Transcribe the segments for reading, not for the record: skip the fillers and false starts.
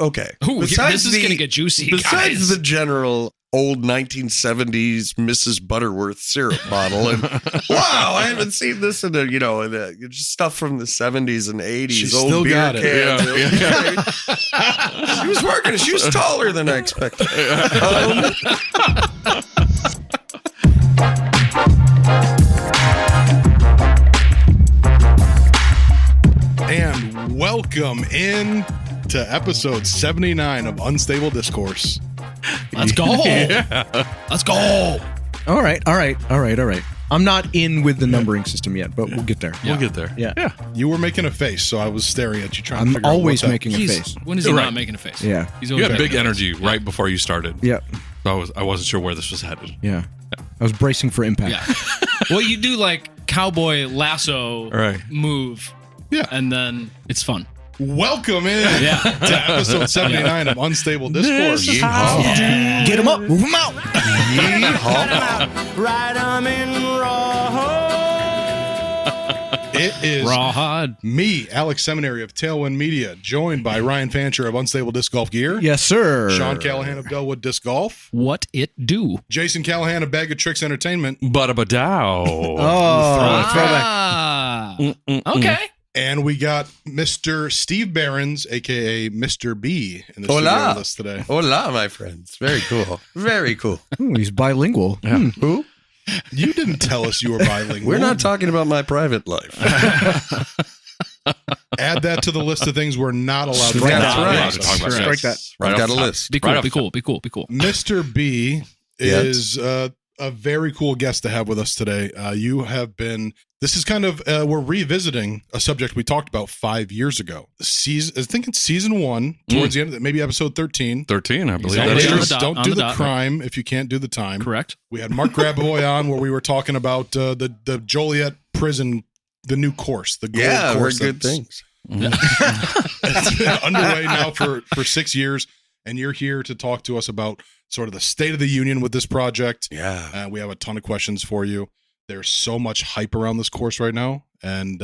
okay. Ooh, this is going to get juicy, Besides guys. the general old 1970s Mrs. Butterworth syrup bottle, and wow, I haven't seen this in just stuff from the 70s and 80s. She old still beer got it. cans. She was working. She was taller than I expected. And welcome in to episode 79 of Unstable Discourse. Let's go. Let's go. All right. I'm not in with the numbering system yet, but we'll get there. Yeah. We'll get there. Yeah. You were making a face, so I was staring at you trying to I'm figure out always what's up. making a face. When is he Right. not making a face? Yeah. He's You always had big making a energy face. right before you started. Yeah. I wasn't sure where this was headed. Yeah. I was bracing for impact. Yeah. Well, you do like cowboy lasso Right. move. Yeah. And then it's fun. Welcome in to episode 79 of Unstable Discourse. Get him up. Move him out. Right arm in raw. It is Rawhide. me, Alex Seminary of Tailwind Media, joined by Ryan Fancher of Unstable Disc Golf Gear, Yes, sir. Sean Callahan of Delwood Disc Golf, What it do? Jason Callahan of Bag of Tricks Entertainment, Ba-da-ba-dow. Oh, throwback. Ah. Okay. and we got Mr. Steve Behrens, a.k.a. Mr. B, in the studio Hola. with us today. Hola, my friends. Very cool. Very cool. Ooh, he's bilingual. Yeah. Who? You didn't tell us you were bilingual. We're not talking about my private life. Add that to the list of things we're not allowed to That's talk right. about. To talk about. Strike that. I've off got a the top. list. Be cool. Right off Be the cool. Be cool. Be cool. Mr. B Yes. is a very cool guest to have with us today. You have been, this is kind of, we're revisiting a subject we talked about 5 years ago. I think it's season 1, towards the end of it, maybe episode 13. 13, I believe. Exactly. That On the is. dot, Don't on do the the dot. crime if you can't do the time. Correct. We had Mark Grabavoy on where we were talking about the Joliet prison, the new course, the gold Yeah, course. very good that's- things. It's been underway now for 6 years, and you're here to talk to us about sort of the state of the union with this project. Yeah. We have a ton of questions for you. There's so much hype around this course right now, and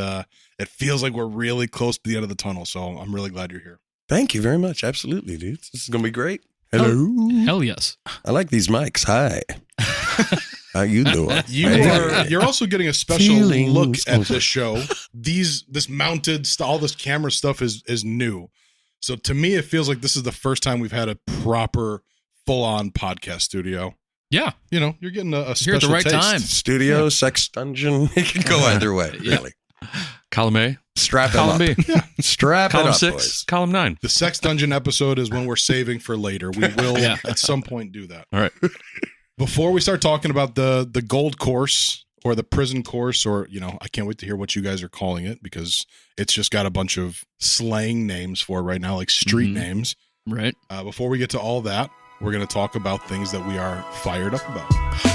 it feels like we're really close to the end of the tunnel, so I'm really glad you're here. Thank you very much. Absolutely, dude. This is going to be great. Hello. Hell yes. I like these mics. Hi. How you doing? You're also getting a special Feelings. look at this show. This mounted all this camera stuff is new. So to me, it feels like this is the first time we've had a proper full-on podcast studio. Yeah. You know, you're getting a Here at special the right taste. time. Studio, sex dungeon. It can go either way, really. Column A, Strap it column up. B, Strap column it up, 6, boys. column 9. The sex dungeon episode is one we're saving for later. We will Yeah. at some point do that. All right. Before we start talking about the gold course or the prison course, or, you know, I can't wait to hear what you guys are calling it because it's just got a bunch of slang names for it right now, like street names. Right. Before we get to all that, we're going to talk about things that we are fired up about.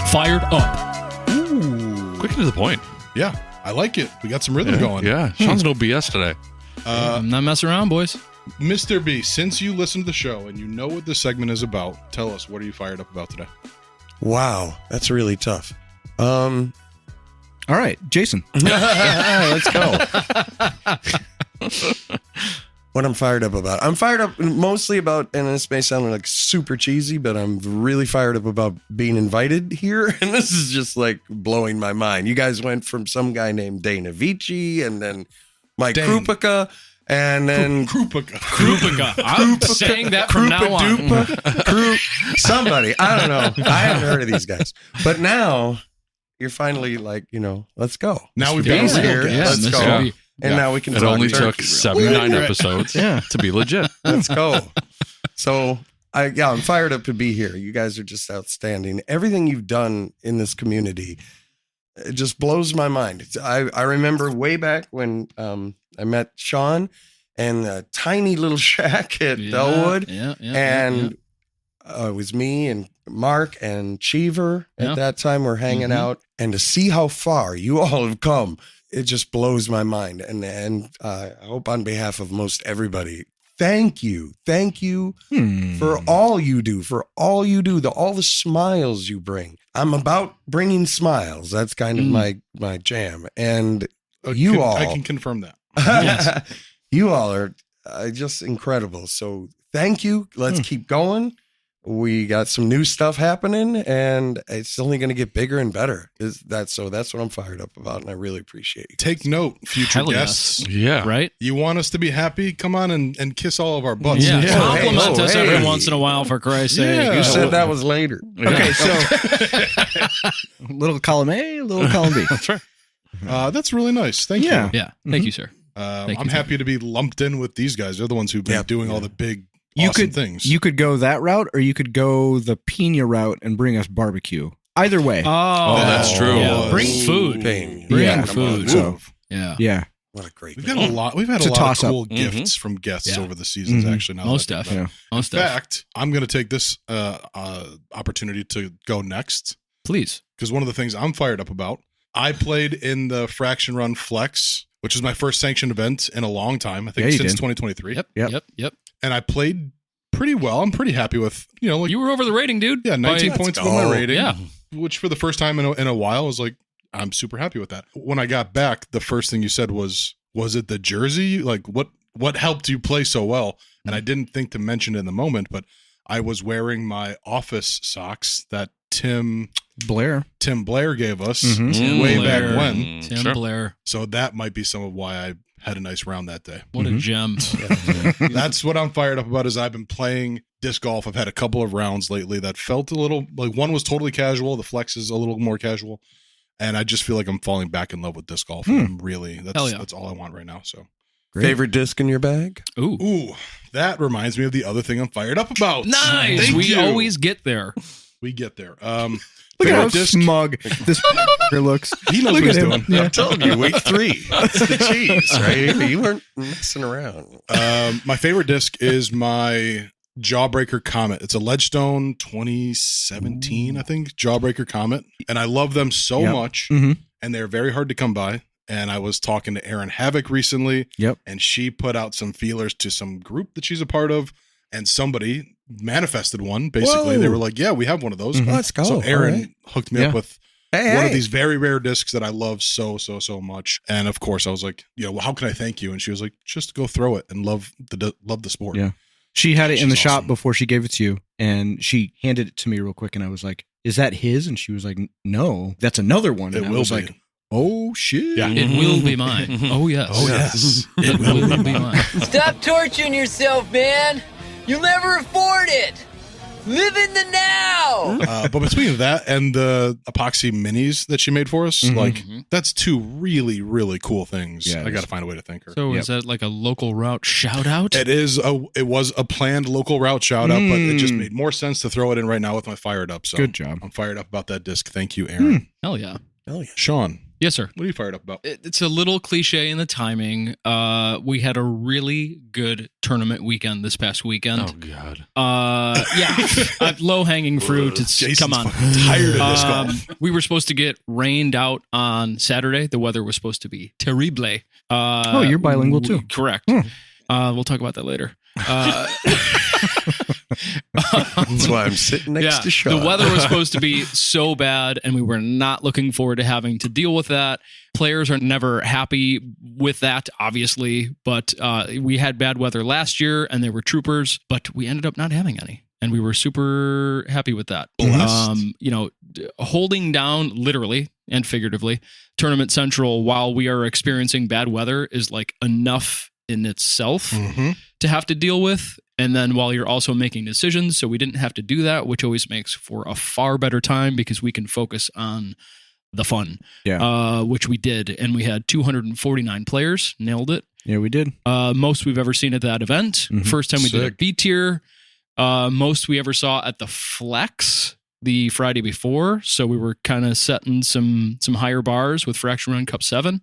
Fired up. Ooh. Quick and to the point. Yeah, I like it. We got some rhythm Yeah. going. Yeah. Sean's no BS today. I'm not messing around, boys. Mr. B, since you listen to the show and you know what this segment is about, tell us, what are you fired up about today? Wow, that's really tough. All right, Jason. Let's go. What I'm fired up about. I'm fired up mostly about, and this may sound like super cheesy, but I'm really fired up about being invited here. And this is just like blowing my mind. You guys went from some guy named Dana Vici and then Mike Dane. Krupica and then Krupica. Krupica. I'm saying that from now on. Somebody. I don't know. I haven't heard of these guys. But now you're finally like, let's go. Now we've Mr. got B's a real here. guest. Let's Mr. go. B. And now we can It talk only turkey, took really. 79 episodes to be legit. Let's go. So I'm fired up to be here. You guys are just outstanding. Everything you've done in this community, it just blows my mind. I remember way back when I met Sean and a tiny little shack at Delwood. And it was me and Mark and Cheever at that time were hanging out. And to see how far you all have come, it just blows my mind. And I hope on behalf of most everybody, thank you. Thank you for all you do, all the smiles you bring. I'm about bringing smiles. That's kind of my jam. And I all, can confirm that. Yes. you all are just incredible. So thank you. Let's keep going. We got some new stuff happening, and it's only going to get bigger and better. That's what I'm fired up about, and I really appreciate you. Take note, future Hell guests. yes. Yeah. Right? You want us to be happy? Come on and kiss all of our butts. Yeah. Yeah. Compliment Hey, us hey. every once in a while, for Christ's sake. Yeah. You said that was later. Okay, so little column A, little column B. That's right. That's really nice. Thank Yeah. you. Yeah. Thank you, sir. Thank I'm you, happy to be lumped in with these guys. They're the ones who've been doing all the big, awesome things. You could go that route, or you could go the pina route and bring us barbecue. Either way. Oh, that's true. Yeah. Bring food. Pain. Bring Yeah. food. So, Yeah. yeah. What a great We've thing. got a lot. We've had It's a a lot of toss-up. cool gifts from guests Yeah. over the seasons. Mhm. Actually, now Most that I think stuff. about it. Yeah. Most In stuff. fact, I'm going to take this opportunity to go next Please. because one of the things I'm fired up about. I played in the Fraction Run Flex, which is my first sanctioned event in a long time. I think Yeah, you since did. 2023. Yep. And I played pretty well. I'm pretty happy with, like, You were over the rating, dude. yeah, 19 By- points above my rating. Yeah. Which for the first time in a while, I was like, I'm super happy with that. When I got back, the first thing you said was it the jersey? Like, what helped you play so well? And I didn't think to mention it in the moment, but I was wearing my office socks that Tim Blair. Blair gave us Mhm. Tim way Blair. back when. Tim Sure. Blair. So that might be some of why I had a nice round that day. What Mhm. a gem. That's what I'm fired up about. Is I've been playing disc golf. I've had a couple of rounds lately that felt a little like one was totally casual. The flex is a little more casual, and I just feel like I'm falling back in love with disc golf. And I'm really Hell yeah. that's all I want right now. So, Great. Favorite disc in your bag? Ooh. ooh, that reminds me of the other thing I'm fired up about. Nice. Thank We you. always get there. We get there. Look at how favorite disc. smug this looks. He knows Look what he's at him. doing. Yeah. I'm telling you, week 3. That's the cheese, right? You weren't messing around. My favorite disc is my Jawbreaker Comet. It's a Ledgestone 2017, I think, Jawbreaker Comet. And I love them so Yep. much. Mhm. And they're very hard to come by. And I was talking to Erin Havoc recently. Yep. And she put out some feelers to some group that she's a part of. And somebody manifested one. Basically, Whoa. they were like, yeah, we have one of those. Mhm. Let's go. So Erin All right. hooked me Yeah. up with Hey, one hey. of these very rare discs that I love so much. And of course, I was like, well, how can I thank you? And she was like, just go throw it and love the sport. Yeah. She had it in the She's shop awesome. before she gave it to you, and she handed it to me real quick, and I was like, "Is that his?" And she was like, "No, that's another one." And It I will was be. like, "Oh shit!" Yeah. It will be mine. Oh, yes. Oh, yes. It will be mine. Stop torturing yourself, man. You'll never afford it. Live in the now. But between that and the epoxy minis that she made for us, Mhm. like Mhm. that's two really, really cool things. Yeah, it I got to is. find a way to thank her. So Yep. is that like a local route shout out? It was a planned local route shout out, but it just Mm. made more sense to throw it in right now with my fired up. So Good job. I'm fired up about that disc. Thank you, Aaron. Hell yeah. Sean, Yes, sir. what are you fired up about? It's a little cliche in the timing. We had a really good tournament weekend this past weekend. Oh God. Yeah, low hanging fruit. It's Jason's come on. fucking tired of disc golf. We were supposed to get rained out on Saturday. The weather was supposed to be terrible. Oh, you're bilingual too. Correct. Hmm. We'll talk about that later. That's why I'm sitting next to Sean. The weather was supposed to be so bad, and we were not looking forward to having to deal with that. Players are never happy with that, obviously, but we had bad weather last year, and they were troopers, but we ended up not having any, and we were super happy with that. Blessed. Holding down, literally and figuratively, Tournament Central while we are experiencing bad weather is like enough in itself Mhm. to have to deal with. And then while you're also making decisions, so we didn't have to do that, which always makes for a far better time because we can focus on the fun, which we did. And we had 249 players, nailed it. Yeah, we did. Most we've ever seen at that event. Mhm. First time we did a Sick. B tier. Most we ever saw at the Flex the Friday before. So we were kind of setting some higher bars with Fraction Run Cup 7.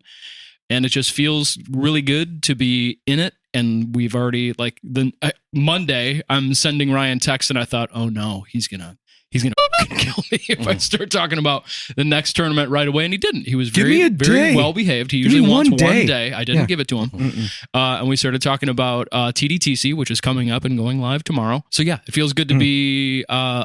And it just feels really good to be in it. And we've already Monday, I'm sending Ryan text, and I thought, oh no, he's gonna fucking kill me if I start talking about the next tournament right away. And he didn't. He was Give very, me a very day. well behaved. He Give usually me wants one day. 1 day. I didn't Yeah. give it to him. Mm-mm. And we started talking about TDTC, which is coming up and going live tomorrow. So yeah, it feels good to be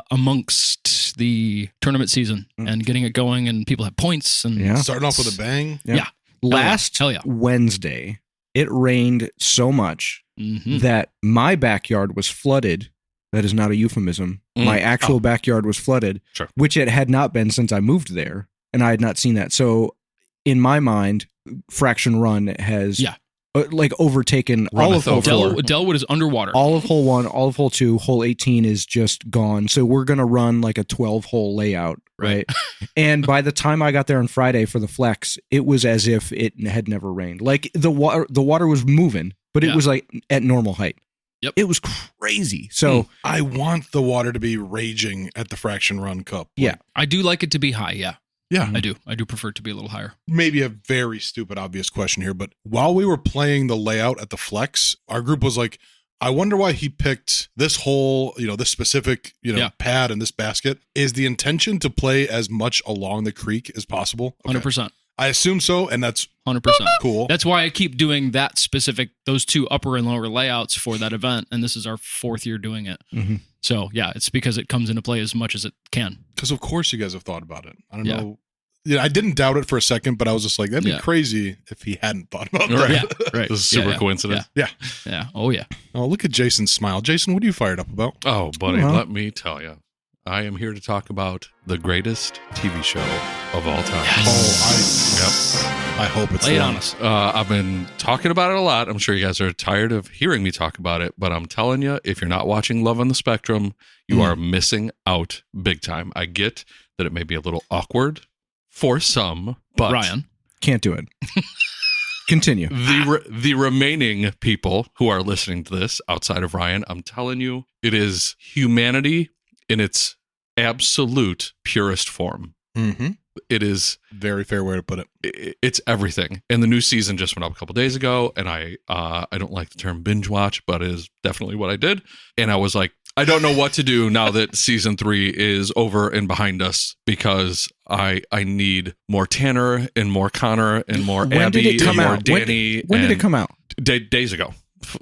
amongst the tournament season and getting it going, and people have points. And Yeah. Starting off with a bang. Yeah. Last Hell yeah. Wednesday, it rained so much that my backyard was flooded. That is not a euphemism. My actual backyard was flooded, which it had not been since I moved there, and I had not seen that. So in my mind, Fraction Run has overtaken all of hole 4. Delwood is underwater. All of hole 1, all of hole 2, hole 18 is just gone. So we're going to run like a 12-hole layout, right? And by the time I got there on Friday for the flex, it was as if it had never rained. Like the water was moving, but it was like at normal height. Yep. It was crazy. So I want the water to be raging at the Fraction Run Cup. Yeah. I do like it to be high. Yeah. Yeah. I do. I do prefer it to be a little higher. Maybe a very stupid, obvious question here, but while we were playing the layout at the Flex, our group was like, I wonder why he picked this hole, this specific, pad and this basket. Is the intention to play as much along the creek as possible? Okay. 100%. I assume so, and that's 100% cool. That's why I keep doing those 2 upper and lower layouts for that event, and this is our 4th year doing it. So yeah, it's because it comes into play as much as it can. Because of course you guys have thought about it. I don't know. Yeah, I didn't doubt it for a second, but I was just like, that'd be crazy if he hadn't thought about that. Yeah, right. This is super coincidence. Yeah. Oh yeah. Oh, look at Jason's smile. Jason, what are you fired up about? Oh, buddy, let me tell you. I am here to talk about the greatest TV show of all time. Yes. I hope it's Lay it on us. I've been talking about it a lot. I'm sure you guys are tired of hearing me talk about it, but I'm telling you, if you're not watching Love on the Spectrum, you are missing out big time. I get that it may be a little awkward for some, but Ryan can't do it. Continue. The remaining people who are listening to this outside of Ryan, I'm telling you, it is humanity in its absolute purest form. It is very fair way to put it. It's everything. And the new season just went up a couple days ago, and I don't like the term binge watch, but it is definitely what I did. And I was like, I don't know what to do now that season 3 is over and behind us, because I need more Tanner and more Connor and more Abby and more Danny. When did it come out? Days ago.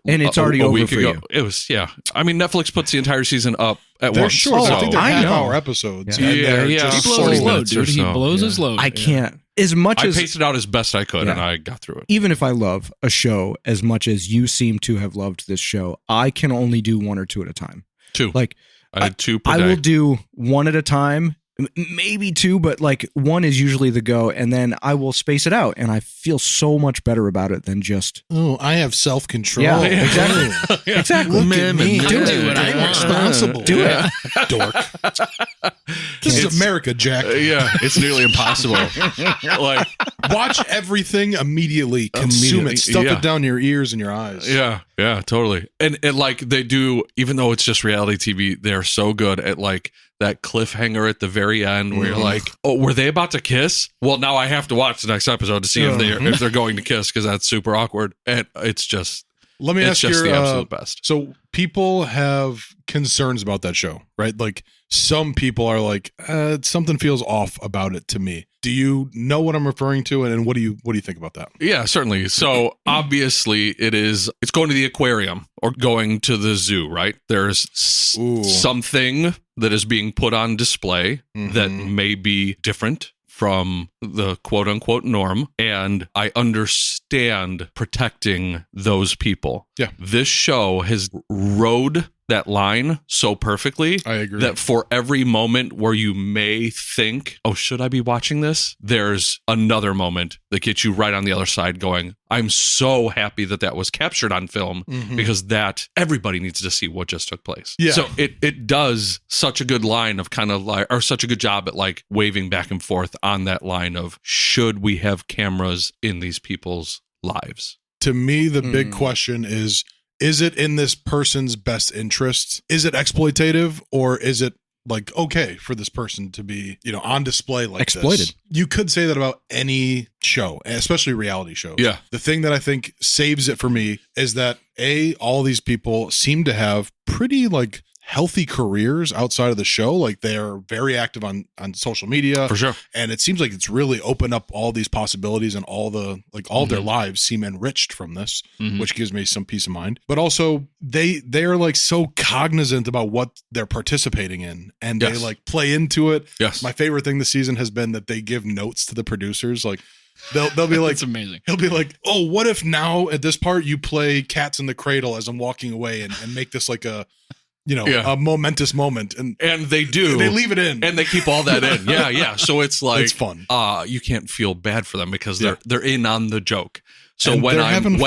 And it's already a over week for ago. you. It was, I mean, Netflix puts the entire season up at they're once. short. So, I think they're I half-hour know. episodes. Yeah. And they're Yeah. just He blows 40 his load, minutes or dude. He so. blows his load. I can't. As much I as paced it out as best I could, Yeah. and I got through it. even if I love a show as much as you seem to have loved this show, I can only do 1 or 2 at a time. 2. Like I had 2 per I day. will do 1 at a time, maybe 2, but like 1 is usually the go, and then I will space it out, and I feel so much better about it than just I have self-control. Yeah, exactly. Exactly. Look at me. Do what I I'm want. responsible. Do it. Dork. This is America, Jack. It's nearly impossible. Like, Watch everything immediately. Consume Immediately, it. Stuff yeah. it down your ears and your eyes. yeah, totally. And like they do, even though it's just reality TV, they're so good at like that cliffhanger at the very end where you're like, oh, were they about to kiss? Well, now I have to watch the next episode to see if they're going to kiss, because that's super awkward. And it's just, Let me it's ask just you, the absolute best. so people have concerns about that show, right? Like some people are like, something feels off about it to me. Do you know what I'm referring to? And what do you think about that? Yeah, certainly. So obviously it's going to the aquarium or going to the zoo, right? There's something that is being put on display that may be different from the quote unquote norm. And I understand protecting those people. Yeah. This show has rode that line so perfectly. I agree. That for every moment where you may think, oh, should I be watching this? There's another moment that gets you right on the other side going, I'm so happy that was captured on film, because that everybody needs to see what just took place. Yeah. So it does such a good line of kind of like, or such a good job at like waving back and forth on that line of, should we have cameras in these people's lives? To me, the big question is it in this person's best interest? Is it exploitative, or is it like okay for this person to be, on display like Exploited. this? You could say that about any show, especially reality shows. Yeah. The thing that I think saves it for me is that all these people seem to have pretty like healthy careers outside of the show. Like they're very active on social media. For sure. And it seems like it's really opened up all these possibilities, and all of their lives seem enriched from this, which gives me some peace of mind. But also they're like so cognizant about what they're participating in, and they like play into it. Yes. My favorite thing this season has been that they give notes to the producers. Like, They'll be like, That's amazing. he'll be like, oh, what if now at this part you play Cats in the Cradle as I'm walking away and make this like a, a momentous moment. And they do. They leave it in. And they keep all that in. Yeah. So it's like, it's fun. You can't feel bad for them because they're in on the joke. So And when they're I'm having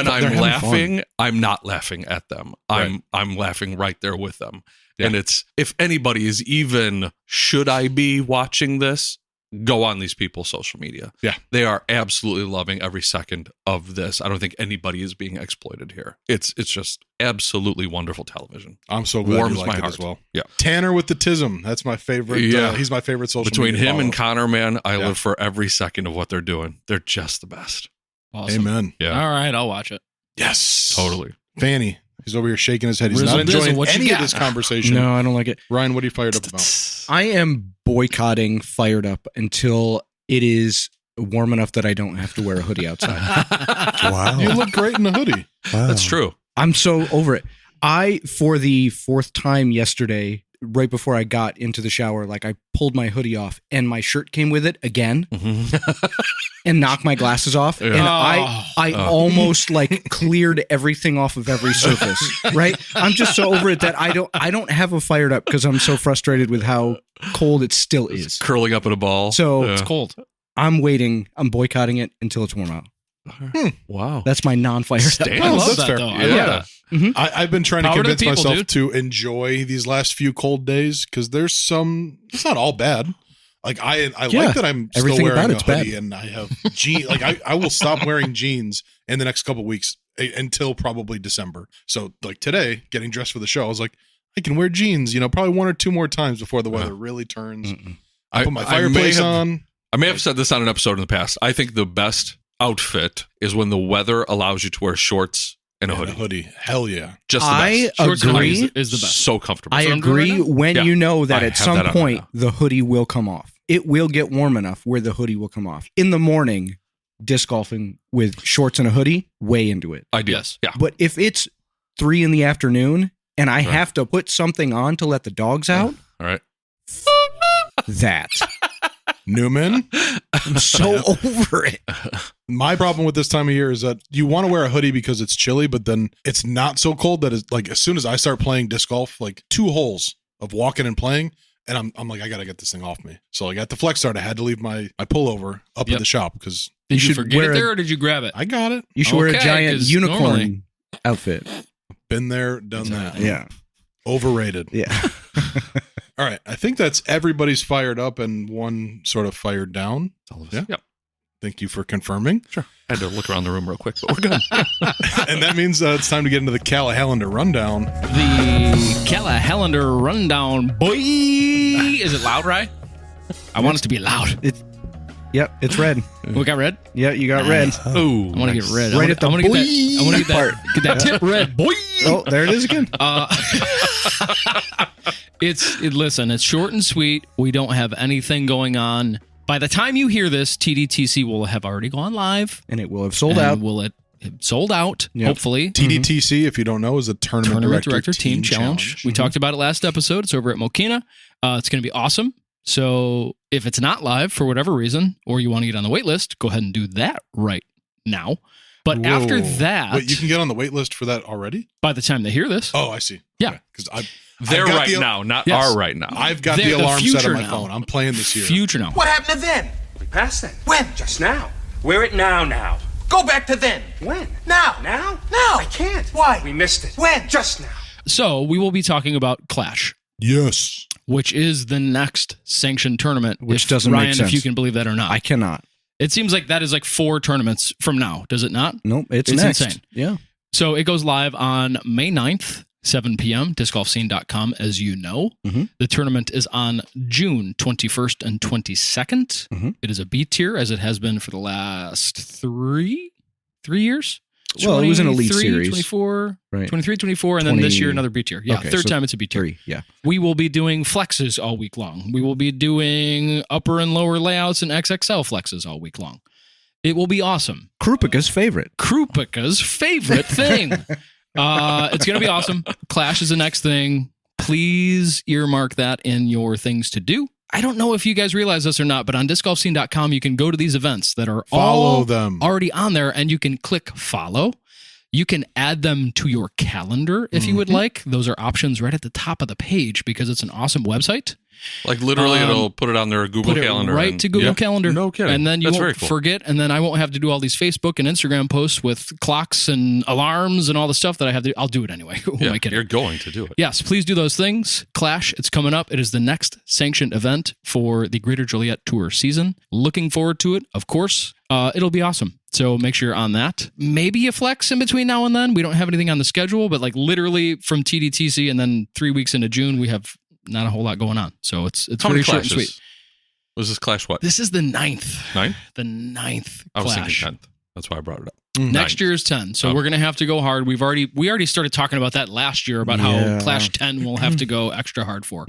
laughing, fun. I'm not laughing at them. I'm laughing right there with them. Yeah. And it's, if anybody is even, should I be watching this? Go on these people's social media. Yeah. They are absolutely loving every second of this. I don't think anybody is being exploited here. It's just absolutely wonderful television. I'm so glad Warms you like my it heart. as well. Yeah. Tanner with the Tism. That's my favorite. Yeah. He's my favorite social Between media him and follow. Connor, man, I live for every second of what they're doing. They're just the best. Awesome. Amen. Yeah. All right, I'll watch it. Yes. Totally. Fanny. He's over here shaking his head. He's Rizzle not enjoying dizzle, what you any of got? this conversation. No, I don't like it. Ryan, what are you fired up about? I am boycotting Fired Up until it is warm enough that I don't have to wear a hoodie outside. Wow. You look great in a hoodie. Wow. That's true. I'm so over it. For the fourth time yesterday, right before I got into the shower, like I pulled my hoodie off and my shirt came with it again and knocked my glasses off. Yeah. And I almost like cleared everything off of every surface, right? I'm just so over it that I don't have a Fired Up because I'm so frustrated with how cold it still is. Curling up in a ball. So Yeah. It's cold. I'm waiting. I'm boycotting it until it's warm out. Wow. That's my non-Fired Up. Stand. I love that's that, fair. though. I Yeah. love that. I've been trying to Power to the convince people, myself to enjoy these last few cold days because there's some. It's not all bad. Like I Yeah. like that I'm still Everything wearing about a it's bad. hoodie and I have jeans. Like I will stop wearing jeans in the next couple of weeks until probably December. So like today, getting dressed for the show, I was like, I can wear jeans. Probably one or two more times before the weather really turns. I put my fireplace on. I may have said this on an episode in the past. I think the best outfit is when the weather allows you to wear shorts and a And hoodie. Hell yeah. Just the I best. Shorts and agree. hoodies is the best. So comfortable. I what I'm doing agree right now? when Yeah. you know that I at have some that on point right the hoodie will come off. It will get warm enough where the hoodie will come off. In the morning, disc golfing with shorts and a hoodie, way into it. I do. Yes. Yeah. But if it's 3 p.m. and I have to put something on to let the dogs out, All right. that. Newman. I'm so over it. My problem with this time of year is that you want to wear a hoodie because it's chilly, but then it's not so cold that it's like as soon as I start playing disc golf, like 2 holes of walking and playing, and I'm like, I gotta get this thing off me. So like at the flex start, I had to leave my pullover up Yep. at the shop because Did you should forget wear it a- there or did you grab it? I got it. You should wear a Okay, giant 'cause unicorn normally- outfit. Been there, done that. Yeah. Overrated. Yeah. All right. I think that's everybody's fired up and one sort of fired down. Yeah. Yep. Thank you for confirming. Sure. I had to look around the room real quick, but we're good. And that means it's time to get into the Callahallander rundown. The Callahallander rundown, boy. Is it loud, Rye? I want it to be loud. Yep, it's red. We got red. Yeah, you got red. Ooh. I want to get red. Right at the I want to get that. I want to get that. Get that tip red, boy. Oh, there it is again. Listen, it's short and sweet. We don't have anything going on. By the time you hear this, TDTC will have already gone live. And it will have sold And out. Will it have sold out? Yep. Hopefully. TDTC, if you don't know, is a Tournament Director Team Challenge. We talked about it last episode. It's over at Mokina. It's going to be awesome. So if it's not live for whatever reason, or you want to get on the wait list, go ahead and do that right now. But Whoa. after that, Wait, you can get on the wait list for that already? by the time they hear this, Oh, I see. Yeah. Because They're I've got right the- now, not Yes. are right now. I've got They're the the alarm set on future my now. phone. I'm playing this year. Future now. What happened to then? We passed then. When? Just now. We're at now. Go back to then. When? Now. Now? Now. I can't. Why? We missed it. When? Just now. so we will be talking about Clash, Yes. which is the next sanctioned tournament. Which if, doesn't make Ryan, sense. if you can believe that or not. I cannot. It seems like that is like 4 tournaments from now, does it not? Nope, it's It's next. insane. Yeah. So it goes live on May 9th, 7 p.m., discgolfscene.com, as you know. Mhm. The tournament is on June 21st and 22nd. Mhm. It is a B tier, as it has been for the last three years. Well, it was an elite 23, series. 24, Right. 23, 24, and then this 20 year another B tier. Yeah, Okay, third so time it's a B tier. 3. Yeah. We will be doing flexes all week long. We will be doing upper and lower layouts and XXL flexes all week long. It will be awesome. Krupika's favorite. Krupika's favorite thing. It's going to be awesome. Clash is the next thing. Please earmark that in your things to do. I don't know if you guys realize this or not, but on discgolfscene.com, you can go to these events that are Follow all them. already on there, and you can click follow. You can add them to your calendar if you would like. Those are options right at the top of the page because it's an awesome website. Like literally, it'll put it on their Google Put it Calendar. right to Google Calendar. No kidding. And then you That's very won't cool. forget, and then I won't have to do all these Facebook and Instagram posts with clocks and alarms and all the stuff that I have to. I'll do it anyway. Who am I kidding? You're going to do it. Yes, please do those things. Clash, it's coming up. It is the next sanctioned event for the Greater Joliet Tour season. Looking forward to it, of course. It'll be awesome. So make sure you're on that. Maybe a flex in between now and then. We don't have anything on the schedule, but like literally from TDTC and then 3 weeks into June, we have not a whole lot going on. So it's How very many short and clashes? sweet. Was this Clash what? This is the 9th. 9? The 9th I was Clash. thinking 10th. That's why I brought it up. Next year is 10. So we're going to have to go hard. We already started talking about that last year about how Clash 10 will have to go extra hard for.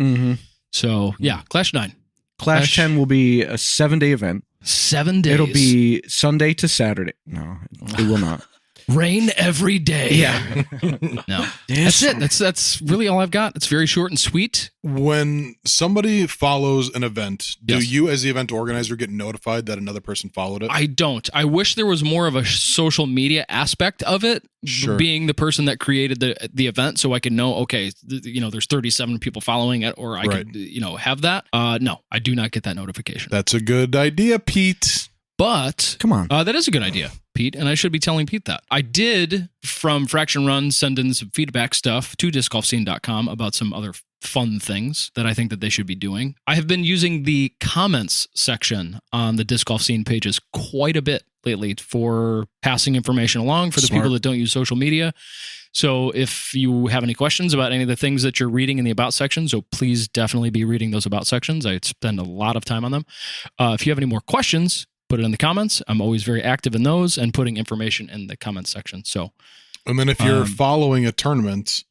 So yeah, Clash 9. Clash 10 will be a 7-day event. 7 days. It'll be Sunday to Saturday. No, it will not. Rain every day. Yeah. No. That's it. That's really all I've got. It's very short and sweet. When somebody follows an event, do Yes. you as the event organizer get notified that another person followed it? I don't. I wish there was more of a social media aspect of it, Sure. being the person that created the event, so I could know, okay, there's 37 people following it, or I could, have that. No, I do not get that notification. That's a good idea, Pete. But Come on. that is a good idea, Pete, and I should be telling Pete that. I did, from Fraction Run, send in some feedback stuff to discgolfscene.com about some other fun things that I think that they should be doing. I have been using the comments section on the Disc Golf Scene pages quite a bit lately for passing information along for the Smart. people that don't use social media. So if you have any questions about any of the things that you're reading in the About section, so please definitely be reading those About sections. I spend a lot of time on them. If you have any more questions, put it in the comments. I'm always very active in those and putting information in the comments section. So, And then if you're following a tournament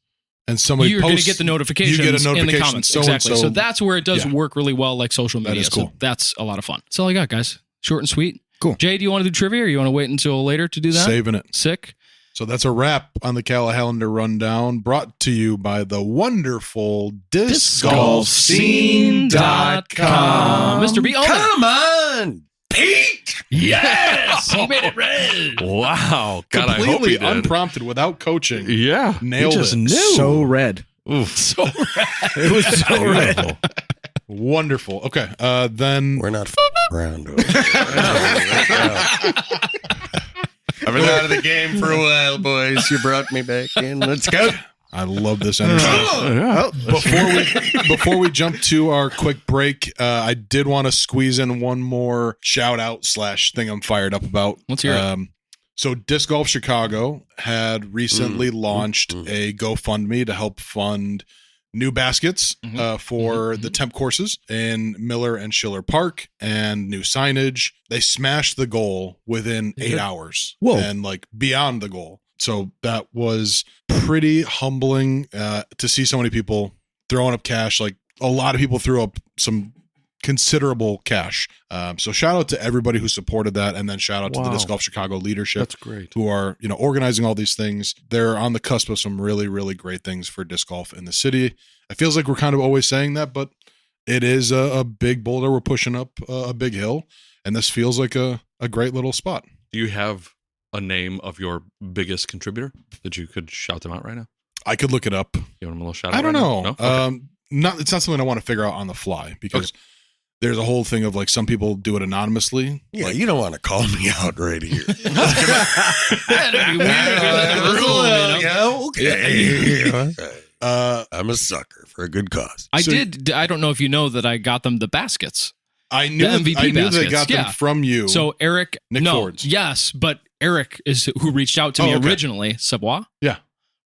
and somebody you're posts, going to get the notifications you get a notification, in the comments. so-and-so. Exactly. So that's where it does Yeah. work really well, like social media. is cool. So that's a lot of fun. That's all I got, guys. Short and sweet. Cool. Jay, do you want to do trivia, or you want to wait until later to do that? saving it. Sick. So that's a wrap on the Callahander Rundown, brought to you by the wonderful DiscGolfScene.com. Mr. B. Owen. Come on, Pete. Yes, he made it red. Wow. God, I hope Completely he did. unprompted, without coaching. Yeah. Nailed he just it. knew. So red. Oof. So It was so red. Beautiful. Wonderful. Okay, then We're not around. Over here. I've been out of the game for a while, boys. You brought me back in. Let's go. I love this energy. Yeah. Before we jump to our quick break, I did want to squeeze in one more shout out / thing I'm fired up about. Let's hear it. So Disc Golf Chicago had recently launched a GoFundMe to help fund new baskets for the temp courses in Miller and Schiller Park and new signage. They smashed the goal within 8 hours. Whoa. And like beyond the goal. So that was pretty humbling to see so many people throwing up cash. Like a lot of people threw up some considerable cash. So shout out to everybody who supported that, and then shout out to the Disc Golf Chicago leadership. That's great. Who are organizing all these things. They're on the cusp of some really, really great things for disc golf in the city. It feels like we're kind of always saying that, but it is a big boulder. We're pushing up a big hill, and this feels like a great little spot. Do you have a name of your biggest contributor that you could shout them out right now? I could look it up. You want them a little shout out? I don't right know. now? No? Okay. It's not something I want to figure out on the fly, because there's a whole thing of like some people do it anonymously. Yeah, you don't want to call me out right here. Okay. I'm a sucker for a good cause. I don't know if you know that I got them the baskets. I knew The MVP I knew they baskets, got them yeah. from you. So Eric, Nick Fords. yes, but Eric is who reached out to me okay. originally. Savoie, yeah,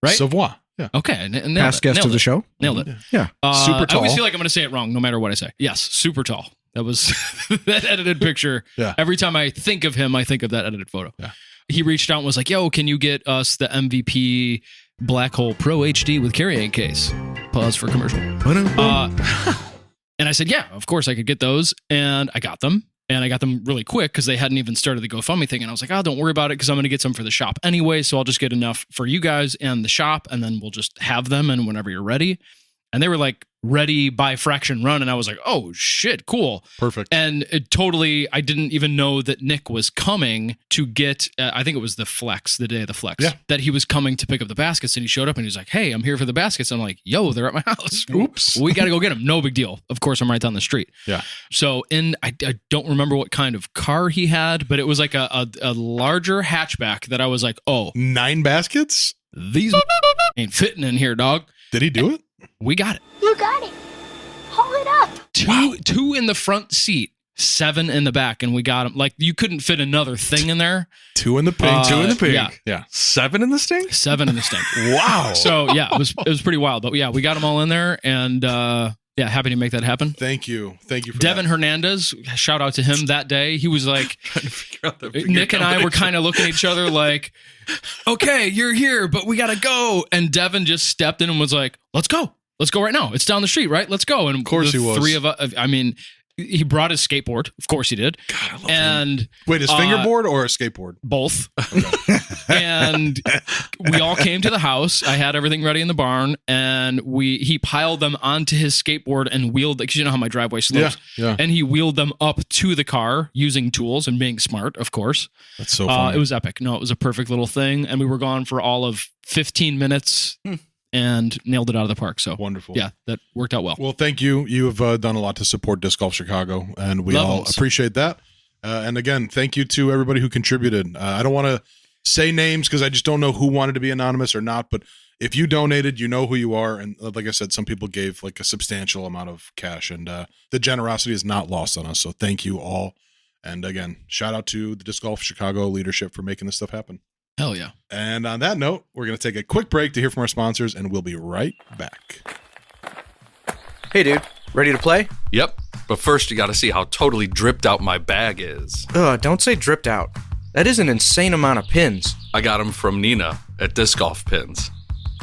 right? Savoie. Yeah. Okay, nailed Past guest of the show. Nailed it. Yeah. Super I tall. always feel like I'm going to say it wrong, no matter what I say. Yes, super tall. That was that edited picture. Yeah. Every time I think of him, I think of that edited photo. Yeah. He reached out and was like, "Yo, can you get us the MVP Black Hole Pro HD with carrying case?" Pause for commercial. And I said, "Yeah, of course I could get those," and I got them. And I got them really quick because they hadn't even started the GoFundMe thing. And I was like, "Oh, don't worry about it, because I'm going to get some for the shop anyway. So I'll just get enough for you guys and the shop, and then we'll just have them. And whenever you're ready." And they were like, ready by fraction run, and I was like, oh shit, cool, Perfect. and it totally, I didn't even know that Nick was coming to get I think it was the day of the flex, that he was coming to pick up the baskets, and he showed up and he's like, hey, I'm here for the baskets. I'm like, yo, they're at my house. Oops. We gotta go get them. No big deal. Of course, I'm right down the street. Yeah. So I don't remember what kind of car he had, but it was like a larger hatchback that I was like, oh, 9 baskets? these ain't fitting in here, dog. Did he do it? We got it. You got it. Haul it up. Two in the front seat, 7 in the back, and we got them. Like, you couldn't fit another thing in there. 2 in the pink. 2 in the pink. Yeah. 7 in the stink? 7 in the stink. Wow. So yeah, it was pretty wild. But yeah, we got them all in there, and happy to make that happen. Thank you for Devin that. Hernandez, shout out to him that day. He was like, Nick and I were kind of looking at each other like, okay, you're here, but we gotta go. And Devin just stepped in and was like, let's go right now. It's down the street, right? Let's go. And of course the he was. 3 of us, I mean, he brought his skateboard. Of course he did. God, I love and him. Wait, his fingerboard or a skateboard? Both. And we all came to the house. I had everything ready in the barn, and he piled them onto his skateboard and wheeled, because you know how my driveway slopes. Yeah. And he wheeled them up to the car using tools and being smart, of course. That's so funny. It was epic. No, it was a perfect little thing. And we were gone for all of 15 minutes and nailed it out of the park. So wonderful. Yeah, that worked out well. Well, thank you. You have done a lot to support Disc Golf Chicago, and we all appreciate that. And again, thank you to everybody who contributed. I don't want to say names because I just don't know who wanted to be anonymous or not, but if you donated, you know who you are. And like I said, some people gave like a substantial amount of cash, and the generosity is not lost on us. So thank you all. And again, shout out to the Disc Golf Chicago leadership for making this stuff happen. Hell yeah. And on that note, we're going to take a quick break to hear from our sponsors, and we'll be right back. Hey, dude. Ready to play? Yep. But first, you got to see how totally dripped out my bag is. Don't say dripped out. That is an insane amount of pins. I got them from Nina at Disc Golf Pins.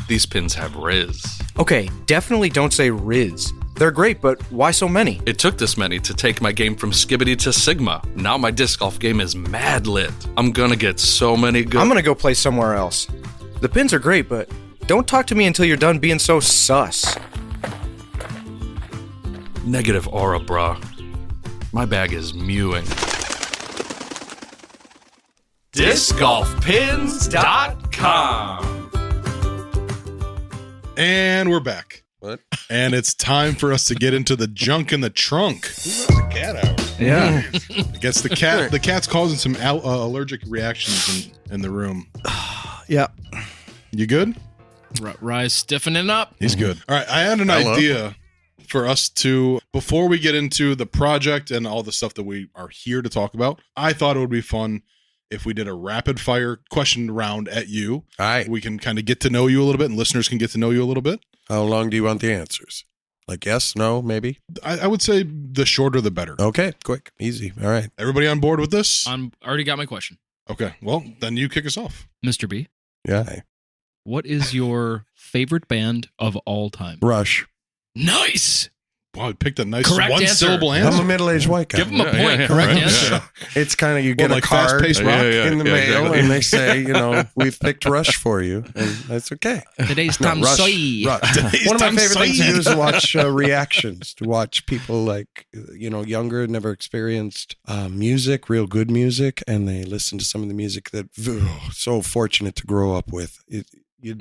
These pins have Riz. Okay, definitely don't say Riz. They're great, but why so many? It took this many to take my game from Skibbity to Sigma. Now my disc golf game is mad lit. I'm gonna get so many good... I'm gonna go play somewhere else. The pins are great, but don't talk to me until you're done being so sus. Negative aura, bruh. My bag is mewing. DiscGolfPins.com. And we're back. What? And it's time for us to get into the junk in the trunk. Who let the cat out? Yeah. I guess the cat. The cat's causing some allergic reactions in the room. Yeah. You good? Rise stiffening up. He's good. All right. I had an idea for us to, before we get into the project and all the stuff that we are here to talk about, I thought it would be fun if we did a rapid fire question round at you. All right. We can kind of get to know you a little bit, and listeners can get to know you a little bit. How long do you want the answers? Like yes, no, maybe? I would say the shorter the better. Okay, quick, easy. All right. Everybody on board with this? I'm already got my question. Okay. Well, then you kick us off. Mr. B, Yeah. what is your favorite band of all time? Rush. Nice. Wow, you picked a nice Correct one-syllable I'm a answer. middle-aged white guy. Give him a point. Correct answer. It's kind of, you get Like a card fast-paced rock? in the mail, exactly. and they say, we've picked Rush for you, and that's okay. Today's No, Tom Rush. Soy. Rush. One of my Tom favorite things to Soy. do is to watch reactions, to watch people like, younger, never experienced music, real good music, and they listen to some of the music that so fortunate to grow up with.